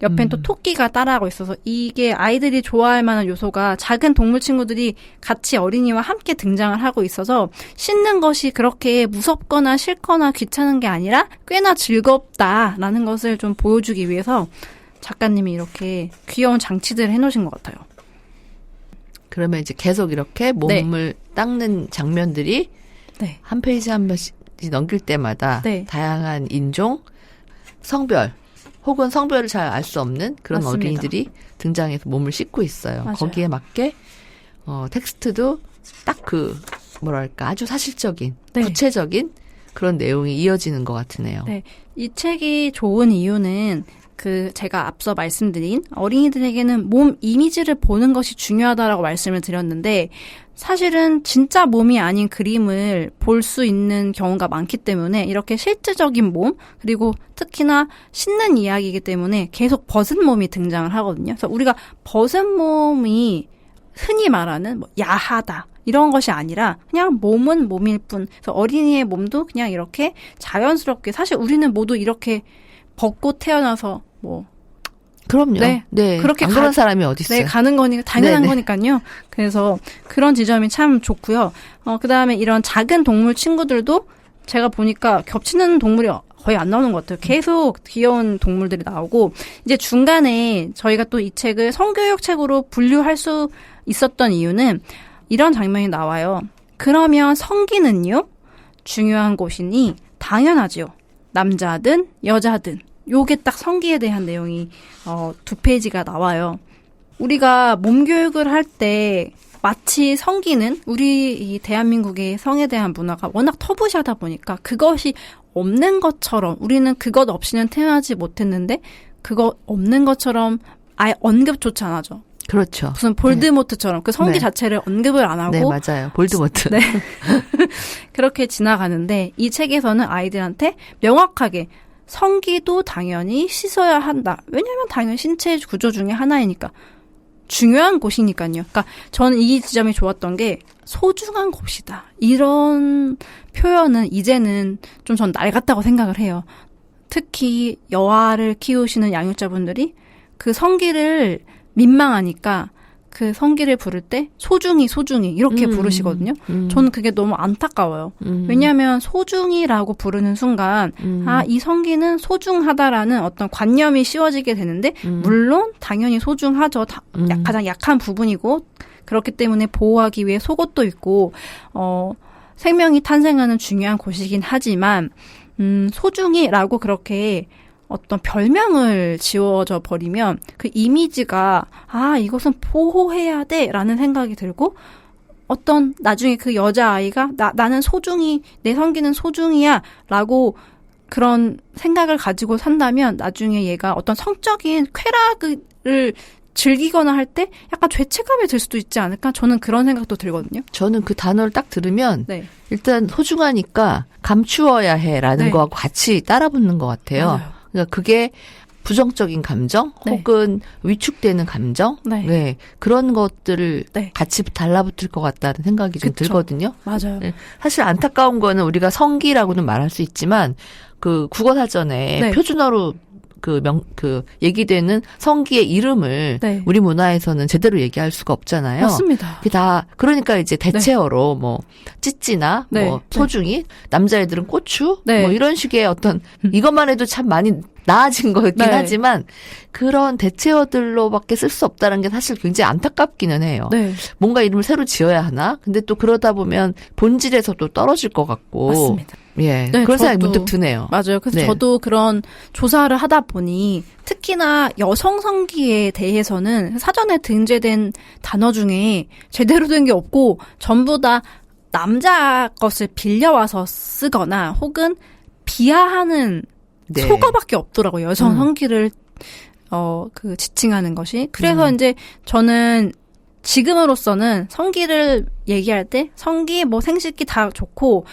옆엔 또 토끼가 따라하고 있어서 이게 아이들이 좋아할 만한 요소가 작은 동물 친구들이 같이 어린이와 함께 등장을 하고 있어서 씻는 것이 그렇게 무섭거나 싫거나 귀찮은 게 아니라 꽤나 즐겁다라는 것을 좀 보여주기 위해서 작가님이 이렇게 귀여운 장치들을 해놓으신 것 같아요. 그러면 이제 계속 이렇게 몸을 닦는 장면들이 네. 한 페이지 한 페이지 넘길 때마다 네. 다양한 인종, 성별 혹은 성별을 잘 알 수 없는 그런 맞습니다. 어린이들이 등장해서 몸을 씻고 있어요. 맞아요. 거기에 맞게 텍스트도 딱 뭐랄까 아주 사실적인 네. 구체적인 그런 내용이 이어지는 것 같으네요. 네. 이 책이 좋은 이유는 제가 앞서 말씀드린 어린이들에게는 몸 이미지를 보는 것이 중요하다라고 말씀을 드렸는데 사실은 진짜 몸이 아닌 그림을 볼 수 있는 경우가 많기 때문에 이렇게 실질적인 몸 그리고 특히나 씻는 이야기이기 때문에 계속 벗은 몸이 등장을 하거든요. 그래서 우리가 벗은 몸이 흔히 말하는 야하다 이런 것이 아니라 그냥 몸은 몸일 뿐. 그래서 어린이의 몸도 그냥 이렇게 자연스럽게 사실 우리는 모두 이렇게 벗고 태어나서 그럼요. 네. 그렇게 안 그런 사람이 어디 있어요? 네, 가는 거니까 당연한 네네. 거니까요. 그래서 그런 지점이 참 좋고요. 그다음에 이런 작은 동물 친구들도 제가 보니까 겹치는 동물이 거의 안 나오는 것 같아요. 계속 귀여운 동물들이 나오고 이제 중간에 저희가 또 이 책을 성교육 책으로 분류할 수 있었던 이유는 이런 장면이 나와요. 그러면 성기는요? 중요한 곳이니 당연하지요. 남자든 여자든 요게 딱 성기에 대한 내용이 2페이지가 나와요. 우리가 몸교육을 할 때 마치 성기는 우리 이 대한민국의 성에 대한 문화가 워낙 터부시하다 보니까 그것이 없는 것처럼 우리는 그것 없이는 태어나지 못했는데 그거 없는 것처럼 아예 언급조차 안 하죠. 그렇죠. 무슨 볼드모트처럼 그 성기 네. 자체를 언급을 안 하고 네, 맞아요. 볼드모트. 네. 그렇게 지나가는데 이 책에서는 아이들한테 명확하게 성기도 당연히 씻어야 한다. 왜냐하면 당연히 신체 구조 중에 하나이니까. 중요한 곳이니까요. 그러니까 저는 이 지점이 좋았던 게 소중한 곳이다. 이런 표현은 이제는 좀 전 낡았다고 생각을 해요. 특히 여아를 키우시는 양육자분들이 그 성기를 민망하니까 그 성기를 부를 때 소중히 이렇게 부르시거든요. 저는 그게 너무 안타까워요. 왜냐하면 소중히라고 부르는 순간 이 성기는 소중하다라는 어떤 관념이 씌워지게 되는데 물론 당연히 소중하죠. 가장 약한 부분이고 그렇기 때문에 보호하기 위해 속옷도 있고 생명이 탄생하는 중요한 곳이긴 하지만 소중히라고 그렇게 어떤 별명을 지워져 버리면 그 이미지가 이것은 보호해야 돼라는 생각이 들고 어떤 나중에 그 여자아이가 나는 소중히 내 성기는 소중이야 라고 그런 생각을 가지고 산다면 나중에 얘가 어떤 성적인 쾌락을 즐기거나 할 때 약간 죄책감이 들 수도 있지 않을까? 저는 그런 생각도 들거든요. 저는 그 단어를 딱 들으면 네. 일단 소중하니까 감추어야 해라는 네. 거하고 같이 따라붙는 것 같아요. 맞아요. 그러니까 그게 부정적인 감정 네. 혹은 위축되는 감정 네. 그런 것들을 네. 같이 달라붙을 것 같다는 생각이 좀 그쵸. 들거든요. 맞아요. 네. 사실 안타까운 거는 우리가 성기라고는 말할 수 있지만 그 국어사전에 네. 표준어로 얘기되는 성기의 이름을 네. 우리 문화에서는 제대로 얘기할 수가 없잖아요. 맞습니다. 그게 다 그러니까 이제 대체어로 뭐 찌찌나 네. 뭐 소중히 남자애들은 고추 네. 뭐 이런 식의 어떤 이것만 해도 참 많이 나아진 거긴 네. 하지만 그런 대체어들로밖에 쓸 수 없다는 게 사실 굉장히 안타깝기는 해요. 네. 뭔가 이름을 새로 지어야 하나? 근데 또 그러다 보면 본질에서도 떨어질 것 같고. 맞습니다. 예. 네, 그런 생각이 저도 문득 드네요. 맞아요. 그래서 네. 저도 그런 조사를 하다 보니 특히나 여성 성기에 대해서는 사전에 등재된 단어 중에 제대로 된 게 없고 전부 다 남자 것을 빌려와서 쓰거나 혹은 비하하는 네. 속어밖에 없더라고요. 여성 성기를 지칭하는 것이. 그래서 이제 저는 지금으로서는 성기를 얘기할 때 성기 뭐 생식기 다 좋고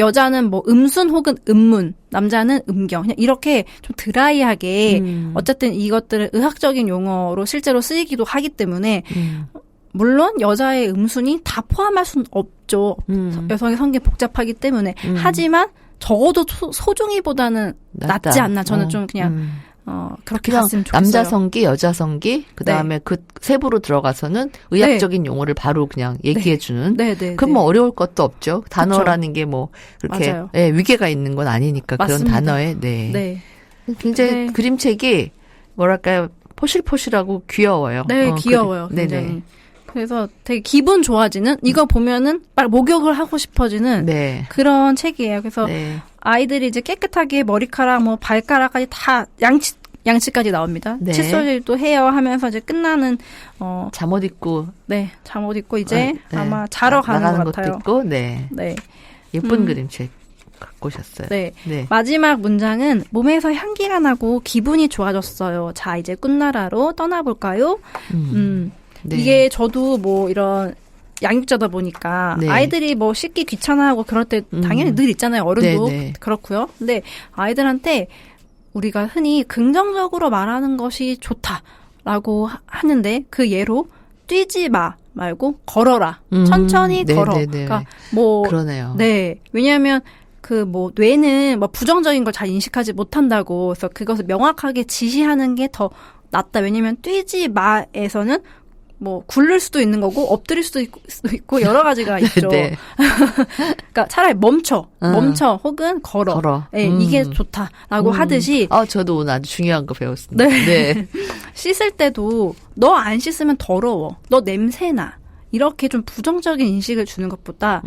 여자는 뭐 음순 혹은 음문, 남자는 음경. 그냥 이렇게 좀 드라이하게 어쨌든 이것들을 의학적인 용어로 실제로 쓰이기도 하기 때문에 물론 여자의 음순이 다 포함할 수는 없죠. 여성의 성기 복잡하기 때문에. 하지만 적어도 소중히보다는 낫지 않나. 저는 좀 그냥 그렇게 갔으면 좋겠어요. 남자 성기, 여자 성기, 그다음에 네. 그 세부로 들어가서는 의학적인 용어를 바로 그냥 얘기해 주는. 네. 그럼 뭐 어려울 것도 없죠. 단어라는 게 뭐 그렇게 맞아요. 예, 위계가 있는 건 아니니까 맞습니다. 그런 단어에 네. 네. 굉장히 네. 그림책이 뭐랄까요? 포실포실하고 귀여워요. 네, 귀여워요. 굉장히. 네네. 그래서 되게 기분 좋아지는 이거 보면은 빨리 목욕을 하고 싶어지는 네. 그런 책이에요. 그래서 네. 아이들이 이제 깨끗하게 머리카락, 뭐 발가락까지 다 양치까지 나옵니다. 네. 칫솔질도 해요 하면서 이제 끝나는 잠옷 입고 네 잠옷 입고 이제 네. 아마 자러 가는 나가는 것 같아요. 것도 있고, 네. 네, 예쁜 그림책 갖고 오셨어요. 네. 네. 마지막 문장은 몸에서 향기가 나고 기분이 좋아졌어요. 자 이제 꿈나라로 떠나볼까요? 네. 이게 저도 뭐 이런 양육자다 보니까 네. 아이들이 뭐 씻기 귀찮아하고 그럴 때 당연히 늘 있잖아요. 어른도 네. 그렇고요. 근데 아이들한테 우리가 흔히 긍정적으로 말하는 것이 좋다라고 하는데 그 예로 뛰지 마 말고 걸어라. 천천히 걸어. 그러니까 뭐 그러네요. 네. 왜냐하면 그 뭐 뇌는 뭐 부정적인 걸 잘 인식하지 못한다고 그래서 그것을 명확하게 지시하는 게 더 낫다. 왜냐하면 뛰지 마에서는 뭐 굴릴 수도 있는 거고 엎드릴 수도 있고 여러 가지가 있죠. 네. 그러니까 차라리 멈춰 혹은 걸어. 네, 이게 좋다라고 하듯이. 저도 오늘 아주 중요한 거 배웠습니다. 네. 네. 씻을 때도 너 안 씻으면 더러워. 너 냄새나. 이렇게 좀 부정적인 인식을 주는 것보다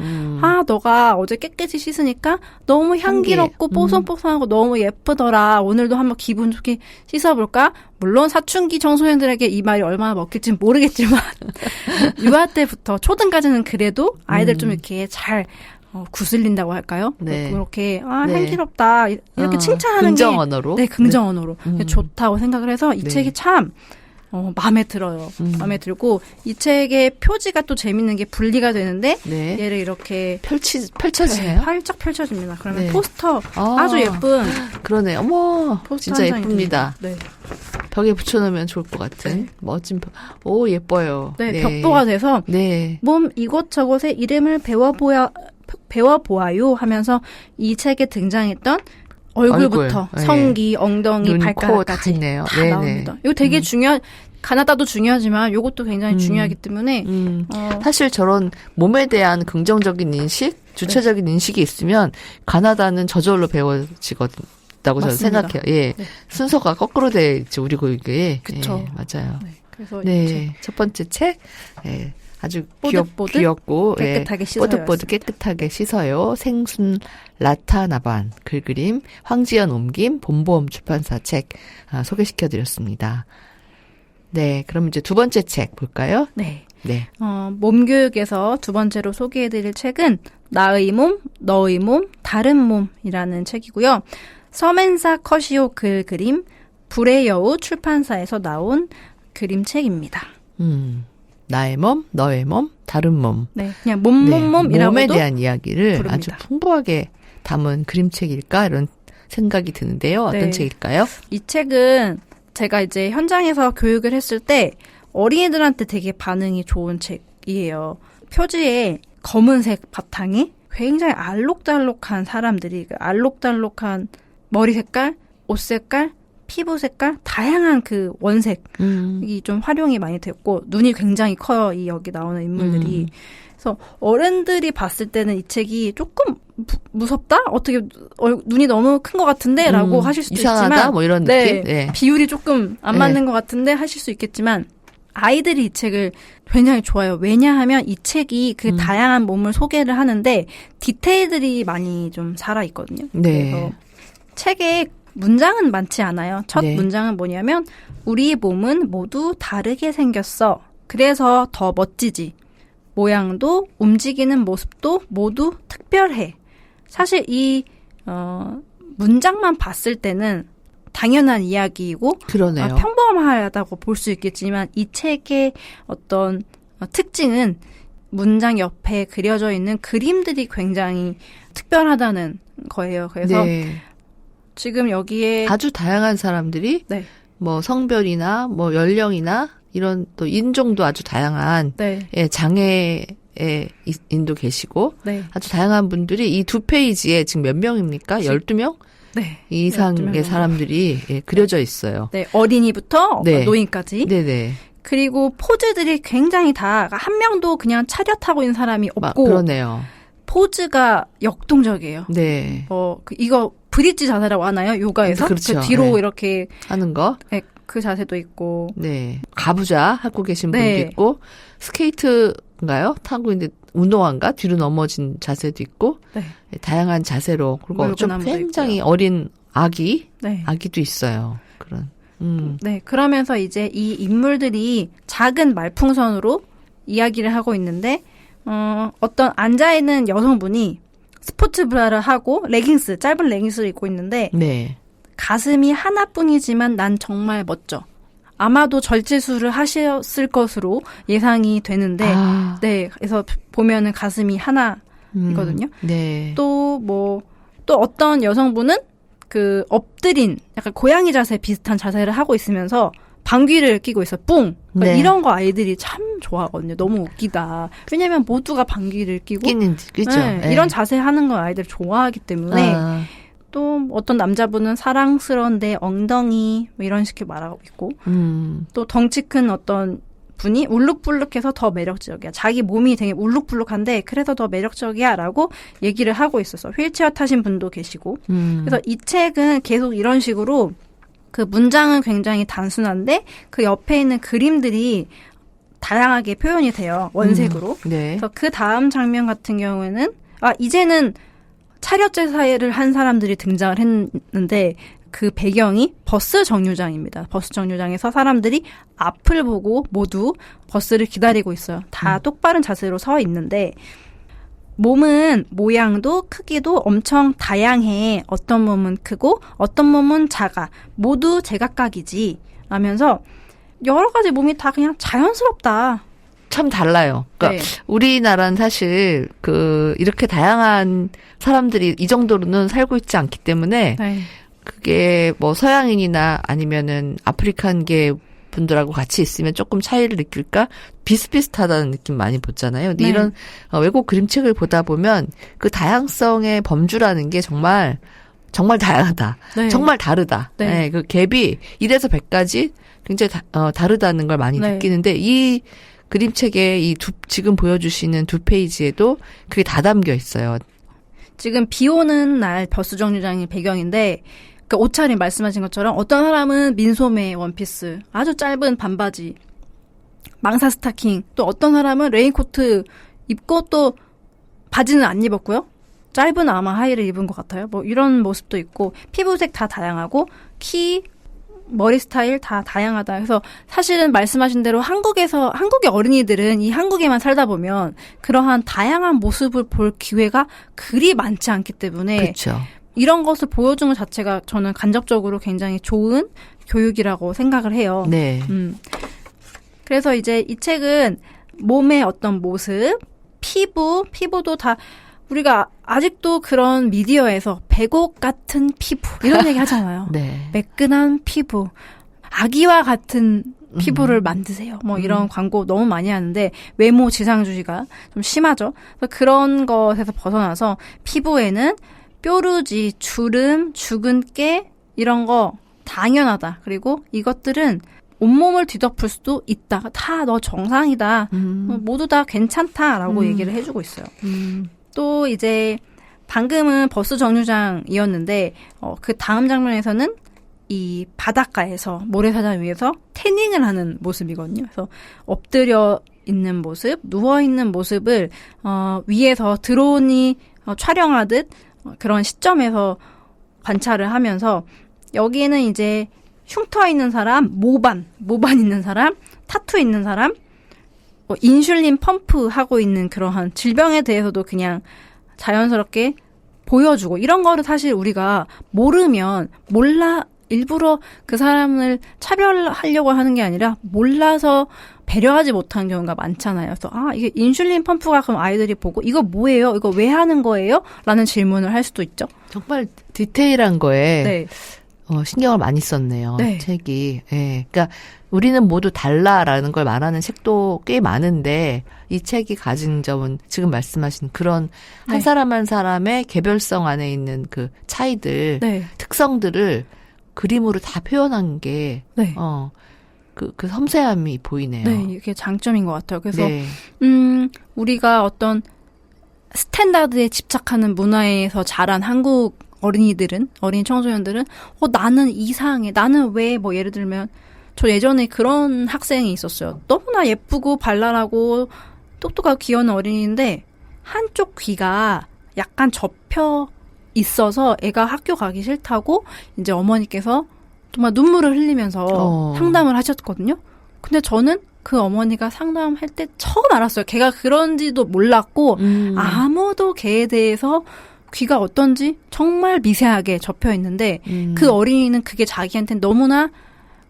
너가 어제 깨끗이 씻으니까 너무 향기롭고 뽀송뽀송하고 너무 예쁘더라. 오늘도 한번 기분 좋게 씻어볼까? 물론 사춘기 청소년들에게 이 말이 얼마나 먹힐지 모르겠지만 유아 때부터 초등까지는 그래도 아이들 좀 이렇게 잘 구슬린다고 할까요? 네. 그렇게 향기롭다 이렇게 칭찬하는 긍정 게 언어로. 네, 긍정 언어로 좋다고 생각을 해서 이 네. 책이 참 마음에 들어요. 마음에 들고 이 책의 표지가 또 재밌는 게 분리가 되는데 네. 얘를 이렇게 펼쳐지네요. 활짝 펼쳐집니다. 그러면 네. 포스터 아주 예쁜 그러네. 어머, 포스터 진짜 한 장이 예쁩니다. 됩니다. 네. 벽에 붙여놓으면 좋을 것 같은 멋진 예뻐요. 네, 벽보가 돼서 네. 몸 이곳저곳에 이름을 배워보아요 하면서 이 책에 등장했던 얼굴부터 얼굴, 성기, 엉덩이, 눈, 발가락까지 코 다 있네요. 다 네네. 나옵니다. 이거 되게 가나다도 중요하지만 이것도 굉장히 중요하기 때문에 사실 저런 몸에 대한 긍정적인 인식, 주체적인 인식이 있으면 가나다는 저절로 배워지다고 저는 맞습니다. 생각해요. 예, 네. 순서가 거꾸로 돼 있지 우리 교육에. 그쵸. 예, 맞아요. 네, 그래서 네, 첫 번째 책 아주 뽀득뽀득 귀엽고 깨끗하게 씻어요. 뽀득뽀득 깨끗하게 씻어요. 생순 라타나반 글그림 황지연 옮김 본보험 출판사 책 소개시켜드렸습니다. 네, 그럼 이제 두 번째 책 볼까요? 네. 네. 몸교육에서 두 번째로 소개해드릴 책은 나의 몸, 너의 몸, 다른 몸이라는 책이고요. 서멘사 커시오 글그림 불의 여우 출판사에서 나온 그림책입니다. 나의 몸, 너의 몸, 다른 몸. 네, 그냥 몸이라고도 몸에 대한 이야기를 부릅니다. 아주 풍부하게 담은 그림책일까 이런 생각이 드는데요. 어떤 네. 책일까요? 이 책은 제가 이제 현장에서 교육을 했을 때 어린이들한테 되게 반응이 좋은 책이에요. 표지에 검은색 바탕에 굉장히 알록달록한 사람들이 알록달록한 머리 색깔, 옷 색깔, 피부 색깔, 다양한 그 원색이 좀 활용이 많이 됐고 눈이 굉장히 커요. 여기 나오는 인물들이. 그래서 어른들이 봤을 때는 이 책이 조금 무섭다? 어떻게 눈이 너무 큰 것 같은데? 라고 하실 수도 이상하다? 있지만 뭐 이런 느낌? 네. 비율이 조금 안 맞는 것 같은데 하실 수 있겠지만 아이들이 이 책을 굉장히 좋아해요. 왜냐하면 이 책이 그 다양한 몸을 소개를 하는데 디테일들이 많이 좀 살아있거든요. 네. 그래서 책에 문장은 많지 않아요. 첫 네. 문장은 뭐냐면 우리 몸은 모두 다르게 생겼어. 그래서 더 멋지지. 모양도 움직이는 모습도 모두 특별해. 사실 이 문장만 봤을 때는 당연한 이야기이고 그러네요. 평범하다고 볼 수 있겠지만 이 책의 어떤 특징은 문장 옆에 그려져 있는 그림들이 굉장히 특별하다는 거예요. 그래서 네. 지금 여기에 아주 다양한 사람들이 네. 뭐 성별이나 뭐 연령이나 이런 또 인종도 아주 다양한 네. 장애의 인도 계시고 네. 아주 다양한 분들이 이 두 페이지에 지금 몇 명입니까? 12명 네. 이상의 12명 사람들이 그려져 있어요. 네. 어린이부터 네. 노인까지. 네네. 그리고 포즈들이 굉장히 한 명도 그냥 차렷하고 있는 사람이 없고 그러네요. 포즈가 역동적이에요. 네. 이거 브릿지 자세라고 하나요? 요가에서? 그렇죠. 그 뒤로 네. 이렇게 하는 거. 네, 그 자세도 있고. 네. 가부좌 하고 계신 네. 분도 있고 스케이트인가요? 타고 있는데 운동화인가? 뒤로 넘어진 자세도 있고 네. 다양한 자세로 그리고 좀 물구나무도 굉장히 있고요. 어린 네. 아기도 있어요. 그런. 네. 그러면서 이제 이 인물들이 작은 말풍선으로 이야기를 하고 있는데 어떤 앉아있는 여성분이 스포츠 브라를 하고 짧은 레깅스를 입고 있는데 네. 가슴이 하나뿐이지만 난 정말 멋져. 아마도 절제술을 하셨을 것으로 예상이 되는데 네. 그래서 보면은 가슴이 하나이거든요. 네. 또 어떤 여성분은 그 엎드린 약간 고양이 자세 비슷한 자세를 하고 있으면서 방귀를 뀌고 있어. 뿡. 그러니까 네. 이런 거 아이들이 참 좋아하거든요. 너무 웃기다. 왜냐면 모두가 방귀를 뀌고 그죠? 네, 네. 이런 자세 하는 걸 아이들이 좋아하기 때문에 또 어떤 남자분은 사랑스러운 내 엉덩이 뭐 이런 식으로 말하고 있고 또 덩치 큰 어떤 분이 울룩불룩해서 더 매력적이야. 자기 몸이 되게 울룩불룩한데 그래서 더 매력적이야 라고 얘기를 하고 있었어. 휠체어 타신 분도 계시고. 그래서 이 책은 계속 이런 식으로 그 문장은 굉장히 단순한데 그 옆에 있는 그림들이 다양하게 표현이 돼요. 원색으로. 네. 그래서 그 다음 장면 같은 경우에는 이제는 차렷 제사를 한 사람들이 등장을 했는데 그 배경이 버스 정류장입니다. 버스 정류장에서 사람들이 앞을 보고 모두 버스를 기다리고 있어요. 다 똑바른 자세로 서 있는데 몸은 모양도 크기도 엄청 다양해. 어떤 몸은 크고 어떤 몸은 작아. 모두 제각각이지. 라면서 여러 가지 몸이 다 그냥 자연스럽다. 참 달라요. 그러니까 네. 우리나라는 사실 이렇게 다양한 사람들이 이 정도로는 살고 있지 않기 때문에 네. 그게 뭐 서양인이나 아니면은 아프리칸계 분들하고 같이 있으면 조금 차이를 느낄까? 비슷비슷하다는 느낌 많이 보잖아요. 근데 네. 이런 외국 그림책을 보다 보면 그 다양성의 범주라는 게 정말 다양하다. 네. 정말 다르다. 네. 네, 그 갭이 1에서 100까지 굉장히 다르다는 걸 많이 네. 느끼는데 이 그림책의 지금 보여주시는 2페이지에도 그게 다 담겨 있어요. 지금 비 오는 날 버스 정류장이 배경인데 그러니까 옷차림 말씀하신 것처럼 어떤 사람은 민소매 원피스, 아주 짧은 반바지, 망사 스타킹, 또 어떤 사람은 레인코트 입고 또 바지는 안 입었고요. 짧은 아마 하의를 입은 것 같아요. 뭐 이런 모습도 있고 피부색 다 다양하고 키, 머리 스타일 다 다양하다. 그래서 사실은 말씀하신 대로 한국의 어린이들은 이 한국에만 살다 보면 그러한 다양한 모습을 볼 기회가 그리 많지 않기 때문에 그렇죠. 이런 것을 보여주는 것 자체가 저는 간접적으로 굉장히 좋은 교육이라고 생각을 해요. 네. 그래서 이제 이 책은 몸의 어떤 모습, 피부도 다 우리가 아직도 그런 미디어에서 백옥 같은 피부 이런 얘기 하잖아요. 네. 매끈한 피부, 아기와 같은 피부를 만드세요. 뭐 이런 광고 너무 많이 하는데 외모 지상주의가 좀 심하죠. 그래서 그런 것에서 벗어나서 피부에는 뾰루지, 주름, 죽은 깨 이런 거 당연하다. 그리고 이것들은 온몸을 뒤덮을 수도 있다. 다 너 정상이다. 모두 다 괜찮다라고 얘기를 해주고 있어요. 또 이제 방금은 버스 정류장이었는데 그 다음 장면에서는 이 바닷가에서 모래사장 위에서 태닝을 하는 모습이거든요. 그래서 엎드려 있는 모습, 누워 있는 모습을 위에서 드론이 촬영하듯 그런 시점에서 관찰을 하면서 여기에는 이제 흉터 있는 사람, 모반 있는 사람, 타투 있는 사람, 인슐린 펌프 하고 있는 그러한 질병에 대해서도 그냥 자연스럽게 보여주고 이런 거를 사실 우리가 모르면 일부러 그 사람을 차별하려고 하는 게 아니라 몰라서 배려하지 못한 경우가 많잖아요. 그래서 이게 인슐린 펌프가 그럼 아이들이 보고 이거 뭐예요? 이거 왜 하는 거예요? 라는 질문을 할 수도 있죠. 정말 디테일한 거에 네. 신경을 많이 썼네요. 네. 책이. 예. 그러니까 우리는 모두 달라라는 걸 말하는 책도 꽤 많은데 이 책이 가진 점은 지금 말씀하신 그런 한 네. 사람 한 사람의 개별성 안에 있는 그 차이들, 네. 특성들을 그림으로 다 표현한 게 네. 그 섬세함이 보이네요. 네, 이게 장점인 것 같아요. 그래서 네. 우리가 어떤 스탠다드에 집착하는 문화에서 자란 한국 어린 청소년들은 나는 이상해. 나는 왜 예를 들면 저 예전에 그런 학생이 있었어요. 너무나 예쁘고 발랄하고 똑똑하고 귀여운 어린이인데 한쪽 귀가 약간 접혀 있어서 애가 학교 가기 싫다고 이제 어머니께서 정말 눈물을 흘리면서 상담을 하셨거든요. 근데 저는 그 어머니가 상담할 때 처음 알았어요. 걔가 그런지도 몰랐고 아무도 걔에 대해서 귀가 어떤지 정말 미세하게 접혀 있는데 그 어린이는 그게 자기한테는 너무나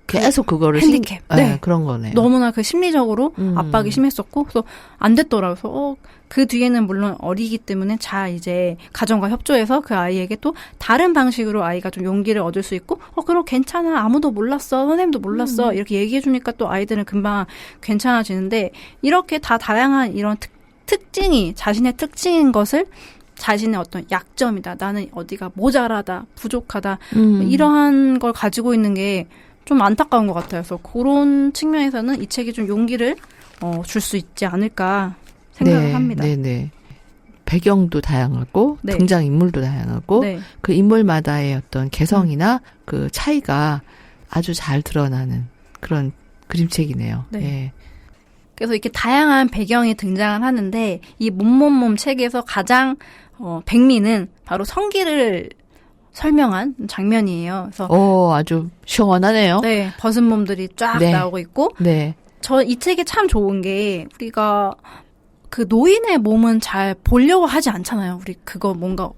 계속 그거를 핸디캡. 네. 그런 거네요. 너무나 그 심리적으로 압박이 심했었고 그래서 안 됐더라고요. 그래서 그 뒤에는 물론 어리기 때문에 이제 가정과 협조해서 그 아이에게 또 다른 방식으로 아이가 좀 용기를 얻을 수 있고 그럼 괜찮아. 아무도 몰랐어. 선생님도 몰랐어. 이렇게 얘기해 주니까 또 아이들은 금방 괜찮아지는데 이렇게 다 다양한 이런 특징이 자신의 특징인 것을 자신의 어떤 약점이다. 나는 어디가 모자라다, 부족하다. 이러한 걸 가지고 있는 게 좀 안타까운 것 같아요. 그래서 그런 측면에서는 이 책이 좀 용기를 줄 수 있지 않을까 생각을 네, 합니다. 네네. 배경도 다양하고 네. 등장 인물도 다양하고 네. 그 인물마다의 어떤 개성이나 그 차이가 아주 잘 드러나는 그런 그림책이네요. 네. 예. 그래서 이렇게 다양한 배경이 등장을 하는데 이 몸몸몸 책에서 가장 백미는 바로 성기를 설명한 장면이에요. 그래서 아주 시원하네요. 네, 벗은 몸들이 쫙 네. 나오고 있고 네. 저 이 책이 참 좋은 게 우리가 그 노인의 몸은 잘 보려고 하지 않잖아요. 우리 그거 뭔가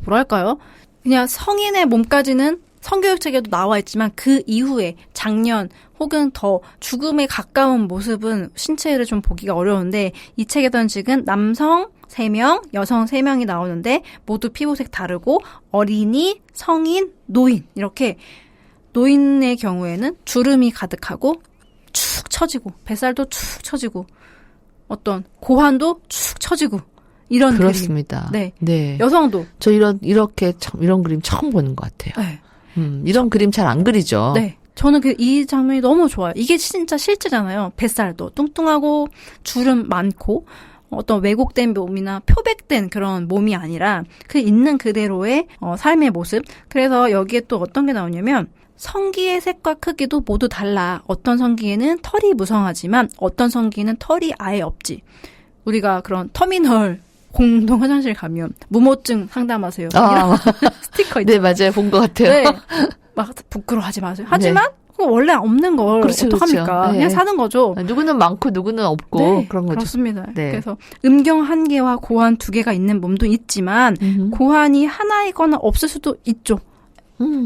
뭐랄까요? 그냥 성인의 몸까지는 성교육책에도 나와 있지만 그 이후에 장년 혹은 더 죽음에 가까운 모습은 신체를 좀 보기가 어려운데 이 책에서는 지금 남성 3명, 여성 3명이 나오는데 모두 피부색 다르고 어린이, 성인, 노인 이렇게 노인의 경우에는 주름이 가득하고 축 처지고 뱃살도 축 처지고 어떤 고환도 축 처지고 이런 그렇습니다. 그림. 네. 네. 여성도 저 이런 그림 처음 보는 것 같아요. 네. 이런 그림 잘 안 그리죠. 네. 저는 이 장면이 너무 좋아요. 이게 진짜 실제잖아요. 뱃살도 뚱뚱하고 주름 많고 어떤 왜곡된 몸이나 표백된 그런 몸이 아니라 그 있는 그대로의 삶의 모습. 그래서 여기에 또 어떤 게 나오냐면 성기의 색과 크기도 모두 달라. 어떤 성기에는 털이 무성하지만 어떤 성기에는 털이 아예 없지. 우리가 그런 터미널 공동 화장실 가면 무모증 상담하세요. 이런 스티커 있죠. 네, 맞아요. 본 것 같아요. 네. 막 부끄러워하지 마세요. 하지만 그거 원래 없는 걸 그렇죠, 어떡합니까? 그렇죠. 네. 그냥 사는 거죠. 누구는 많고 누구는 없고 네, 그런 거죠. 그렇습니다. 네. 그래서 음경 1개와 고환 2개가 있는 몸도 있지만 고환이 하나이거나 없을 수도 있죠.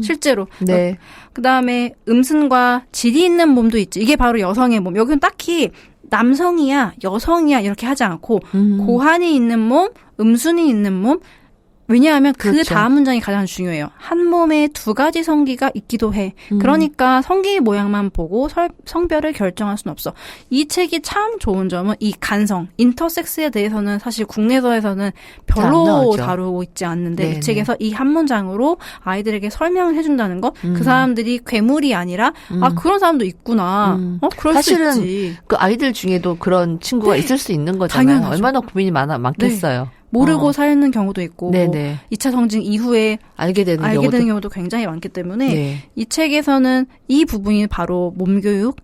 실제로. 네. 그다음에 음순과 질이 있는 몸도 있지. 이게 바로 여성의 몸. 여기는 딱히 남성이야, 여성이야 이렇게 하지 않고 고환이 있는 몸, 음순이 있는 몸. 왜냐하면 그 그렇죠. 다음 문장이 가장 중요해요. 한 몸에 2가지 성기가 있기도 해. 그러니까 성기 모양만 보고 성별을 결정할 수는 없어. 이 책이 참 좋은 점은 이 간성, 인터섹스에 대해서는 사실 국내에서는 별로 다루고 있지 않는데 네네. 이 책에서 이 한 문장으로 아이들에게 설명을 해준다는 것. 그 사람들이 괴물이 아니라 그런 사람도 있구나. 그럴 사실은 수 있지. 그 아이들 중에도 그런 친구가 네. 있을 수 있는 거잖아요. 당연하죠. 얼마나 고민이 많겠어요. 모르고 사는 경우도 있고 네네. 2차 성징 이후에 알게 되는 경우도 굉장히 많기 때문에 네. 이 책에서는 이 부분이 바로 몸교육,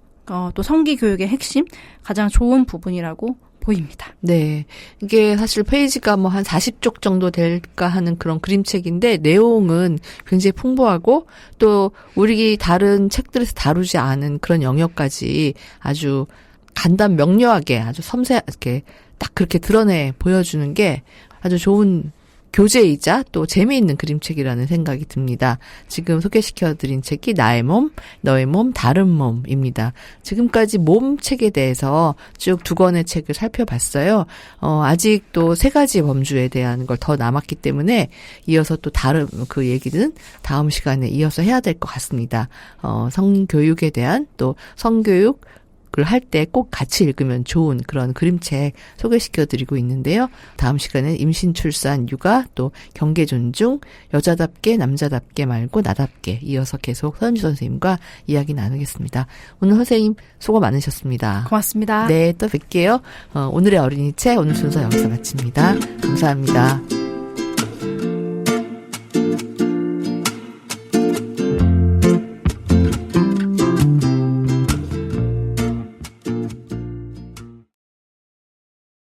또 성기교육의 핵심, 가장 좋은 부분이라고 보입니다. 네. 이게 사실 페이지가 뭐 한 40쪽 정도 될까 하는 그런 그림책인데 내용은 굉장히 풍부하고 또 우리 다른 책들에서 다루지 않은 그런 영역까지 아주 간단 명료하게 아주 섬세하게 딱 그렇게 드러내 보여주는 게 아주 좋은 교재이자 또 재미있는 그림책이라는 생각이 듭니다. 지금 소개시켜드린 책이 나의 몸, 너의 몸, 다른 몸입니다. 지금까지 몸 책에 대해서 쭉 2권의 책을 살펴봤어요. 아직 또 3가지 범주에 대한 걸 더 남았기 때문에 이어서 또 다른 그 얘기는 다음 시간에 이어서 해야 될 것 같습니다. 성교육에 대한 또 성교육 할 때 꼭 같이 읽으면 좋은 그런 그림책 소개시켜드리고 있는데요. 다음 시간엔 임신, 출산, 육아, 또 경계 존중, 여자답게 남자답게 말고 나답게 이어서 계속 서은주 선생님과 이야기 나누겠습니다. 오늘 선생님 수고 많으셨습니다. 고맙습니다. 네, 또 뵐게요. 오늘의 어린이 책 오늘 순서 여기서 마칩니다. 감사합니다.